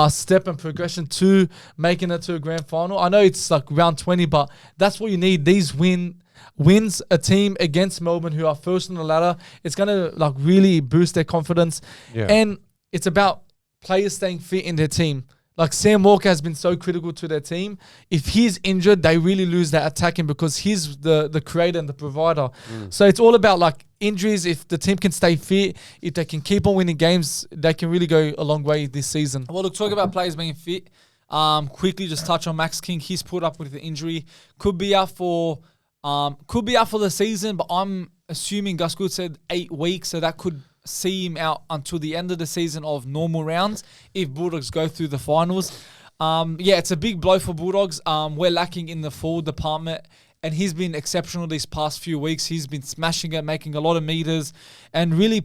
[SPEAKER 2] step and progression to making it to a grand final. I know it's like round 20, but that's what you need. These wins a team against Melbourne who are first on the ladder. It's gonna like really boost their confidence.
[SPEAKER 3] Yeah.
[SPEAKER 2] And it's about players staying fit in their team. Like Sam Walker has been so critical to their team. If he's injured, they really lose that attacking because he's the creator and the provider. So it's all about like injuries. If the team can stay fit, if they can keep on winning games, they can really go a long way this season.
[SPEAKER 4] Well, look, talk about players being fit. Quickly, just touch on Max King. He's put up with the injury. Could be out for the season, but I'm assuming Gus Good said 8 weeks, so that could see him out until the end of the season of normal rounds if Bulldogs go through the finals. It's a big blow for Bulldogs. We're lacking in the forward department, and he's been exceptional these past few weeks. He's been smashing it, making a lot of meters, and really,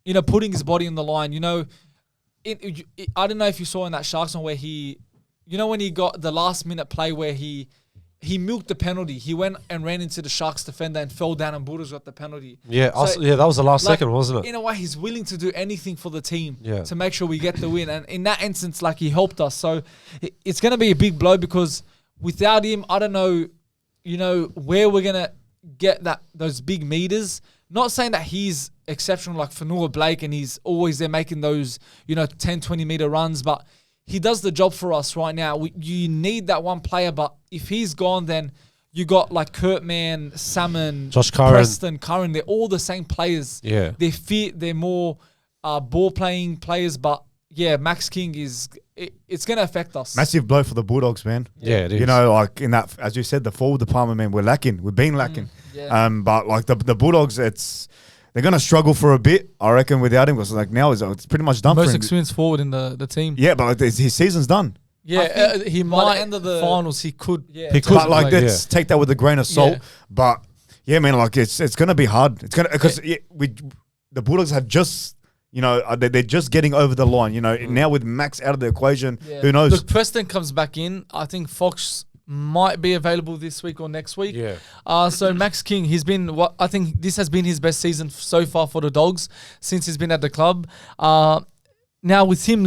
[SPEAKER 4] you know, putting his body on the line. You know, I don't know if you saw in that Sharks one where he, you know, when he got the last minute play where he milked the penalty. He went and ran into the Sharks defender and fell down, and Bulldogs got the penalty.
[SPEAKER 3] Yeah,
[SPEAKER 4] So,
[SPEAKER 3] that was the last
[SPEAKER 4] like,
[SPEAKER 3] second, wasn't it?
[SPEAKER 4] In a way, he's willing to do anything for the team
[SPEAKER 3] Yeah.
[SPEAKER 4] to make sure we get the win. And in that instance, like, he helped us. So it's going to be a big blow because without him, I don't know, you know, where we're going to get those big meters. Not saying that he's exceptional like Fanua Blake and he's always there making those, you know, 10, 20 meter runs, but he does the job for us right now. You need that one player, but if he's gone, then you got like Kurtman, Salmon,
[SPEAKER 3] Josh Curran.
[SPEAKER 4] Preston, Curran. They're all the same players.
[SPEAKER 3] Yeah.
[SPEAKER 4] They're fit. They're more ball-playing players, but yeah, Max King it's going to affect us.
[SPEAKER 1] Massive blow for the Bulldogs, man.
[SPEAKER 3] Yeah, it is.
[SPEAKER 1] You know, like in that, as you said, the forward department, man, we're lacking. We've been lacking.
[SPEAKER 4] yeah.
[SPEAKER 1] But like the Bulldogs, they're gonna struggle for a bit, I reckon, without him. Because like now it's pretty much done
[SPEAKER 2] Most
[SPEAKER 1] for him.
[SPEAKER 2] experienced forward in the team.
[SPEAKER 1] Yeah, but like, his season's done.
[SPEAKER 2] Yeah,
[SPEAKER 4] I think
[SPEAKER 2] he
[SPEAKER 4] by the
[SPEAKER 2] might
[SPEAKER 4] end of the
[SPEAKER 2] finals he could.
[SPEAKER 4] Yeah.
[SPEAKER 3] He could
[SPEAKER 1] But like,
[SPEAKER 3] play,
[SPEAKER 1] let's take that with a grain of salt.
[SPEAKER 2] Yeah.
[SPEAKER 1] But Yeah, man. Like it's gonna be hard. It's gonna because the Bulldogs have just. They're just getting over the line. Now with Max out of the equation, who knows?
[SPEAKER 2] Look, Preston comes back in. I think Fox might be available this week or next week.
[SPEAKER 3] Yeah.
[SPEAKER 2] So Max King, he's been I think this has been his best season so far for the Dogs since he's been at the club. Now with him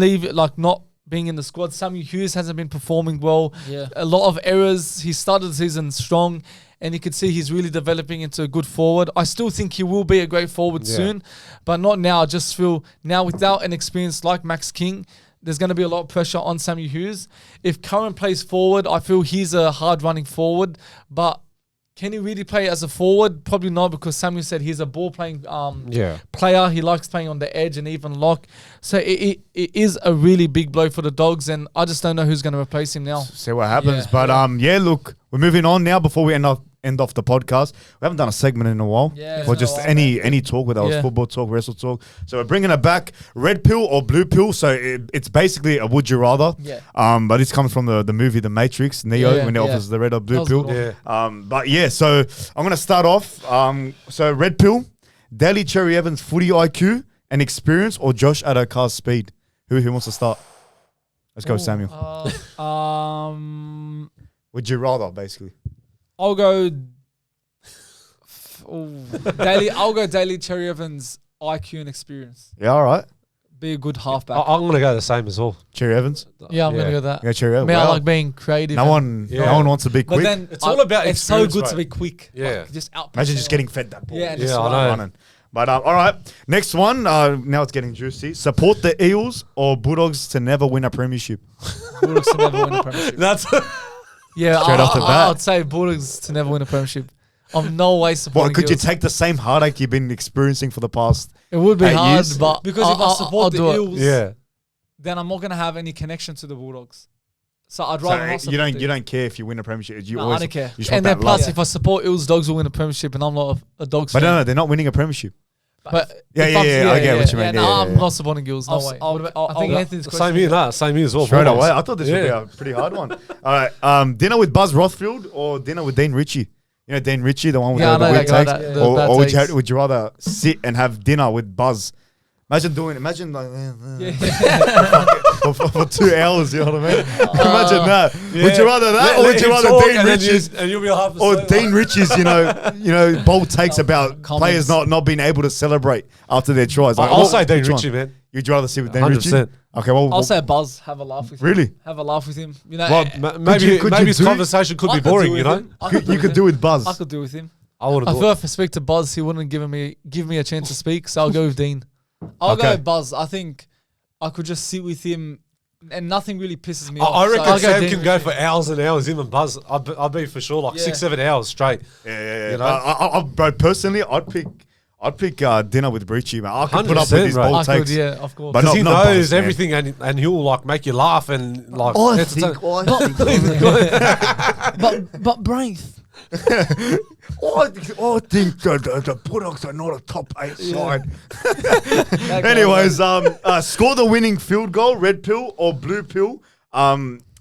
[SPEAKER 2] not being in the squad, Samuel Hughes hasn't been performing well.
[SPEAKER 4] Yeah.
[SPEAKER 2] A lot of errors. He started the season strong. And you can see he's really developing into a good forward. I still think he will be a great forward soon, but not now. I just feel now without an experience like Max King, there's going to be a lot of pressure on Samuel Hughes. If Curran plays forward, I feel he's a hard-running forward, but can he really play as a forward? Probably not, because Samuel said he's a ball-playing player. He likes playing on the edge and even lock. So it is a really big blow for the Dogs, and I just don't know who's going to replace him now.
[SPEAKER 1] See what happens. Look, we're moving on now before we end off the podcast. We haven't done a segment in a while.
[SPEAKER 2] Yeah,
[SPEAKER 1] or just any talk, whether it was football talk, wrestle talk. So we're bringing it back. Red pill or blue pill. So it's basically a would you rather.
[SPEAKER 2] Yeah.
[SPEAKER 1] But this comes from the movie The Matrix, Neo, when he offers the red or blue pill. So I'm gonna start off. So red pill, Daly Cherry Evans' footy IQ and experience, or Josh Adokar's speed. Who wants to start? Let's go, Samuel. Would you rather, basically?
[SPEAKER 4] I'll go Daly Cherry Evans' IQ and experience.
[SPEAKER 1] Yeah, all right.
[SPEAKER 4] Be a good halfback.
[SPEAKER 3] I'm going to go the same as well.
[SPEAKER 1] Cherry Evans?
[SPEAKER 2] Yeah, I'm going to go that.
[SPEAKER 1] Yeah, Cherry Evans.
[SPEAKER 2] I like being creative.
[SPEAKER 1] No one wants to be quick.
[SPEAKER 4] But then
[SPEAKER 3] It's all about
[SPEAKER 4] it's so
[SPEAKER 3] experience,
[SPEAKER 4] good
[SPEAKER 3] right?
[SPEAKER 4] to be quick.
[SPEAKER 3] Yeah.
[SPEAKER 4] Like, just out.
[SPEAKER 1] Imagine just getting fed that ball.
[SPEAKER 4] Yeah,
[SPEAKER 3] Yeah, I know.
[SPEAKER 1] Running. But all right, next one. Now it's getting juicy. Support the Eels or Bulldogs to never win a premiership.
[SPEAKER 4] Bulldogs to never win a premiership.
[SPEAKER 3] That's
[SPEAKER 2] Yeah,
[SPEAKER 1] Straight off the bat.
[SPEAKER 2] I'd say Bulldogs to never win a premiership. I'm no way supporting
[SPEAKER 1] What, could you
[SPEAKER 2] Eels.
[SPEAKER 1] take the same heartache you've been experiencing for the past?
[SPEAKER 2] It would be
[SPEAKER 1] 8
[SPEAKER 2] hard,
[SPEAKER 1] years?
[SPEAKER 2] but
[SPEAKER 4] Because if I support
[SPEAKER 2] I'll
[SPEAKER 4] the
[SPEAKER 2] do it.
[SPEAKER 4] Eels, then I'm not gonna have any connection to the Bulldogs. So I'd rather not
[SPEAKER 1] So
[SPEAKER 4] support
[SPEAKER 1] you don't care if you win a premiership. You
[SPEAKER 4] No,
[SPEAKER 1] always,
[SPEAKER 4] I don't care.
[SPEAKER 1] You just want
[SPEAKER 2] And then
[SPEAKER 1] that love.
[SPEAKER 2] plus, if I support Eels, Dogs will win a premiership, and I'm not a Dogs
[SPEAKER 1] But
[SPEAKER 2] fan.
[SPEAKER 1] no, they're not winning a premiership.
[SPEAKER 2] But
[SPEAKER 1] Yeah,
[SPEAKER 2] if
[SPEAKER 1] yeah,
[SPEAKER 2] I'm-
[SPEAKER 1] yeah, I get what you mean.
[SPEAKER 2] No,
[SPEAKER 1] Yeah,
[SPEAKER 2] I'm
[SPEAKER 1] yeah.
[SPEAKER 2] not supporting Eels. No
[SPEAKER 4] I'll-
[SPEAKER 2] way.
[SPEAKER 4] I'll-
[SPEAKER 2] What about-
[SPEAKER 4] I'll-
[SPEAKER 2] I think
[SPEAKER 4] I'll-
[SPEAKER 2] Anthony's
[SPEAKER 3] same here, same here as well.
[SPEAKER 1] Straight
[SPEAKER 3] Bulldogs.
[SPEAKER 1] away. I thought this would be a pretty hard one. All right, dinner with Buzz Rothfield or dinner with Dean Ritchie? You know Dean Ritchie, the one with
[SPEAKER 2] Yeah, I
[SPEAKER 1] the
[SPEAKER 2] know
[SPEAKER 1] weird
[SPEAKER 2] that guy,
[SPEAKER 1] takes?
[SPEAKER 2] that- the
[SPEAKER 1] Or,
[SPEAKER 2] bad
[SPEAKER 1] or
[SPEAKER 2] takes.
[SPEAKER 1] would you rather sit and have dinner with Buzz? Imagine like for 2 hours, you know what I mean? Imagine that. Would you rather that, or would you rather Dean Ritchie's
[SPEAKER 3] and you'll be half
[SPEAKER 1] or Dean Ritchie's, bold takes about
[SPEAKER 4] comments.
[SPEAKER 1] players not being able to celebrate after their tries? Like,
[SPEAKER 3] I'll say Dean
[SPEAKER 1] which one?
[SPEAKER 3] Ritchie, man.
[SPEAKER 1] You'd rather sit with Dean Ritchie?
[SPEAKER 3] 100%.
[SPEAKER 1] Okay, well,
[SPEAKER 4] I'll say Buzz. Have a laugh with him.
[SPEAKER 1] Really?
[SPEAKER 4] Have a laugh with him. You know,
[SPEAKER 3] Well, maybe
[SPEAKER 1] could
[SPEAKER 3] maybe
[SPEAKER 1] you
[SPEAKER 3] his
[SPEAKER 1] do-
[SPEAKER 3] conversation could
[SPEAKER 4] I
[SPEAKER 3] be
[SPEAKER 4] could
[SPEAKER 3] boring,
[SPEAKER 4] do
[SPEAKER 3] you
[SPEAKER 4] with
[SPEAKER 3] know?
[SPEAKER 4] him. I
[SPEAKER 1] you could do with Buzz.
[SPEAKER 4] I could do with him.
[SPEAKER 3] I wouldn't
[SPEAKER 2] I
[SPEAKER 3] do
[SPEAKER 2] feel
[SPEAKER 3] it.
[SPEAKER 2] if I speak to Buzz, he wouldn't give me a chance to speak, so I'll go with Dean.
[SPEAKER 4] I'll
[SPEAKER 1] Okay.
[SPEAKER 4] go Buzz. I think I could just sit with him, and nothing really pisses me
[SPEAKER 3] I
[SPEAKER 4] off.
[SPEAKER 3] reckon
[SPEAKER 2] I'll go
[SPEAKER 3] Sam
[SPEAKER 2] Dean
[SPEAKER 3] can go
[SPEAKER 2] Ritchie.
[SPEAKER 3] for hours and hours. Him and Buzz, I'd be for sure like 6-7 hours straight.
[SPEAKER 1] Yeah.
[SPEAKER 3] You know?
[SPEAKER 1] Bro, personally, I'd pick dinner with Ritchie, man. I could put up with
[SPEAKER 3] 100%,
[SPEAKER 1] his
[SPEAKER 3] bro.
[SPEAKER 1] bold
[SPEAKER 2] I could,
[SPEAKER 1] takes.
[SPEAKER 2] yeah, of course.
[SPEAKER 1] But
[SPEAKER 3] Because he
[SPEAKER 1] not
[SPEAKER 3] knows
[SPEAKER 1] Buzz, man.
[SPEAKER 3] everything and he'll like make you laugh and like entertain.
[SPEAKER 4] but Braith.
[SPEAKER 1] I think the Bulldogs are not a top 8 side. Anyways, score the winning field goal, red pill or blue pill.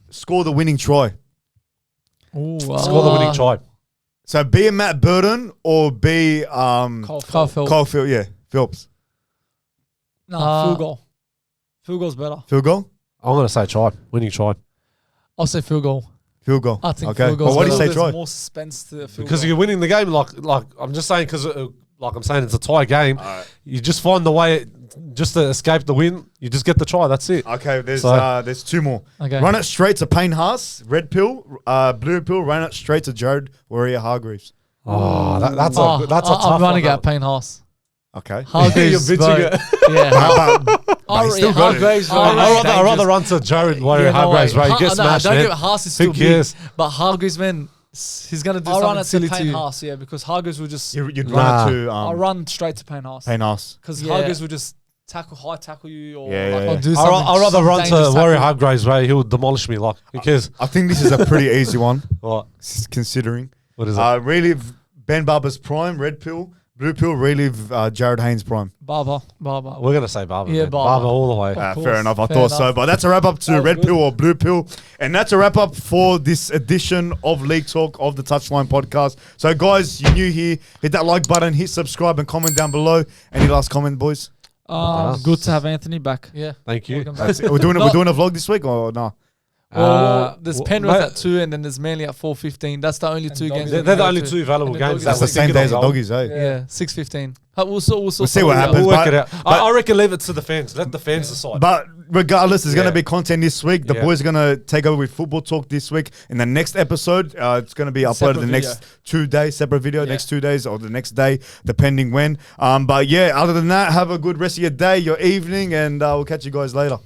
[SPEAKER 1] Score the winning try.
[SPEAKER 3] Score the winning try.
[SPEAKER 1] So be a Matt Burton or be
[SPEAKER 2] Carl Phil.
[SPEAKER 1] Kyle Phil, Phillips.
[SPEAKER 4] No,
[SPEAKER 2] Uh,
[SPEAKER 4] field goal. Field goal's better.
[SPEAKER 1] Field goal?
[SPEAKER 3] I'm gonna say try. Winning try.
[SPEAKER 2] I'll say field goal.
[SPEAKER 1] Field goal.
[SPEAKER 2] I think
[SPEAKER 1] okay.
[SPEAKER 2] field goal's
[SPEAKER 1] Well, what do you
[SPEAKER 2] better.
[SPEAKER 1] say
[SPEAKER 4] There's
[SPEAKER 1] try?
[SPEAKER 4] more suspense to the field
[SPEAKER 3] Because
[SPEAKER 4] goal.
[SPEAKER 3] you're winning the game. Like I'm just saying because like I'm saying it's a tie game. You just find the way just to escape the win. You just get the try. That's it.
[SPEAKER 1] Okay, there's
[SPEAKER 3] So-
[SPEAKER 1] there's 2 more.
[SPEAKER 2] Okay.
[SPEAKER 1] Run it straight to Payne Haas, red pill, blue pill, run it straight to Jared Warrior-Hargreaves.
[SPEAKER 3] Oh, that's
[SPEAKER 2] Oh,
[SPEAKER 3] a tough
[SPEAKER 2] I'm running
[SPEAKER 3] one,
[SPEAKER 2] at Payne House.
[SPEAKER 1] Okay.
[SPEAKER 2] Hargreaves,
[SPEAKER 3] You're bitching
[SPEAKER 2] bro. Yeah.
[SPEAKER 1] But he's still got it.
[SPEAKER 2] Hargreaves, bro.
[SPEAKER 3] I'd rather run to Jared Warrior
[SPEAKER 2] Yeah, no
[SPEAKER 3] Hargreaves,
[SPEAKER 2] way.
[SPEAKER 3] bro. You get smashed,
[SPEAKER 2] don't
[SPEAKER 3] man.
[SPEAKER 2] give it. Haas is still
[SPEAKER 3] Who
[SPEAKER 2] big,
[SPEAKER 3] cares?
[SPEAKER 2] but Hargreaves, man, he's gonna do
[SPEAKER 4] I'll run
[SPEAKER 2] something
[SPEAKER 4] it
[SPEAKER 2] silly
[SPEAKER 4] to
[SPEAKER 2] to
[SPEAKER 4] Payne
[SPEAKER 2] you.
[SPEAKER 4] Haas, yeah, because Hargreaves will just.
[SPEAKER 1] You'd
[SPEAKER 3] Nah.
[SPEAKER 1] run it to
[SPEAKER 4] I'll run straight to Payne Haas.
[SPEAKER 1] Payne Haas.
[SPEAKER 4] Because
[SPEAKER 2] Yeah.
[SPEAKER 4] Hargreaves will just high tackle you, or
[SPEAKER 1] Yeah,
[SPEAKER 4] like,
[SPEAKER 1] yeah,
[SPEAKER 2] I'll
[SPEAKER 1] yeah.
[SPEAKER 2] do something.
[SPEAKER 3] I'd rather
[SPEAKER 2] some
[SPEAKER 3] run to
[SPEAKER 2] dangerous
[SPEAKER 3] Warrior
[SPEAKER 2] tackle.
[SPEAKER 3] Hargreaves, bro. He'll demolish me. Like, who cares?
[SPEAKER 1] I think this is a pretty easy one,
[SPEAKER 3] What?
[SPEAKER 1] considering.
[SPEAKER 3] What is it?
[SPEAKER 1] Relive Ben Barber's prime, red pill, Blue Pill relive Jared Haynes' prime.
[SPEAKER 2] Barber.
[SPEAKER 3] We're going to say Barber.
[SPEAKER 2] Yeah,
[SPEAKER 3] man.
[SPEAKER 2] Barber.
[SPEAKER 3] All the way.
[SPEAKER 2] Of course.
[SPEAKER 1] Fair enough. I
[SPEAKER 2] Fair
[SPEAKER 1] thought so.
[SPEAKER 2] enough.
[SPEAKER 1] But that's a wrap up to
[SPEAKER 2] That was
[SPEAKER 1] Red
[SPEAKER 2] good.
[SPEAKER 1] Pill or Blue Pill. And that's a wrap up for this edition of League Talk of the Touchline Podcast. So, guys, you're new here. Hit that like button, hit subscribe, and comment down below. Any last comment, boys?
[SPEAKER 4] Good to have Anthony back.
[SPEAKER 2] Yeah.
[SPEAKER 3] Thank you.
[SPEAKER 2] Welcome back.
[SPEAKER 1] That's it. We're doing a vlog this week or no?
[SPEAKER 2] Well, there's Penrith
[SPEAKER 3] mate,
[SPEAKER 2] at 2 and then there's Manly at 4:15. That's the only two games.
[SPEAKER 3] They're
[SPEAKER 2] we can
[SPEAKER 3] the
[SPEAKER 2] go
[SPEAKER 3] only
[SPEAKER 2] to.
[SPEAKER 3] two available
[SPEAKER 2] And the
[SPEAKER 3] games.
[SPEAKER 2] Doggies
[SPEAKER 1] That's the
[SPEAKER 2] are
[SPEAKER 1] same day as the Doggies, eh?
[SPEAKER 2] Yeah, 6:15. We'll see
[SPEAKER 1] what happens.
[SPEAKER 3] We'll work
[SPEAKER 1] But-
[SPEAKER 3] it out. I reckon leave it to the fans. Let the fans decide.
[SPEAKER 1] But regardless, there's going to
[SPEAKER 3] Yeah.
[SPEAKER 1] be content this week. The
[SPEAKER 3] Yeah.
[SPEAKER 1] boys are going to take over with football talk this week. In the next episode, it's going to be uploaded
[SPEAKER 2] Separate
[SPEAKER 1] the
[SPEAKER 2] video.
[SPEAKER 1] next 2 days, separate video,
[SPEAKER 2] Yeah.
[SPEAKER 1] next 2 days or the next day, depending when. But yeah, other than that, have a good rest of your day, your evening, and we'll catch you guys later.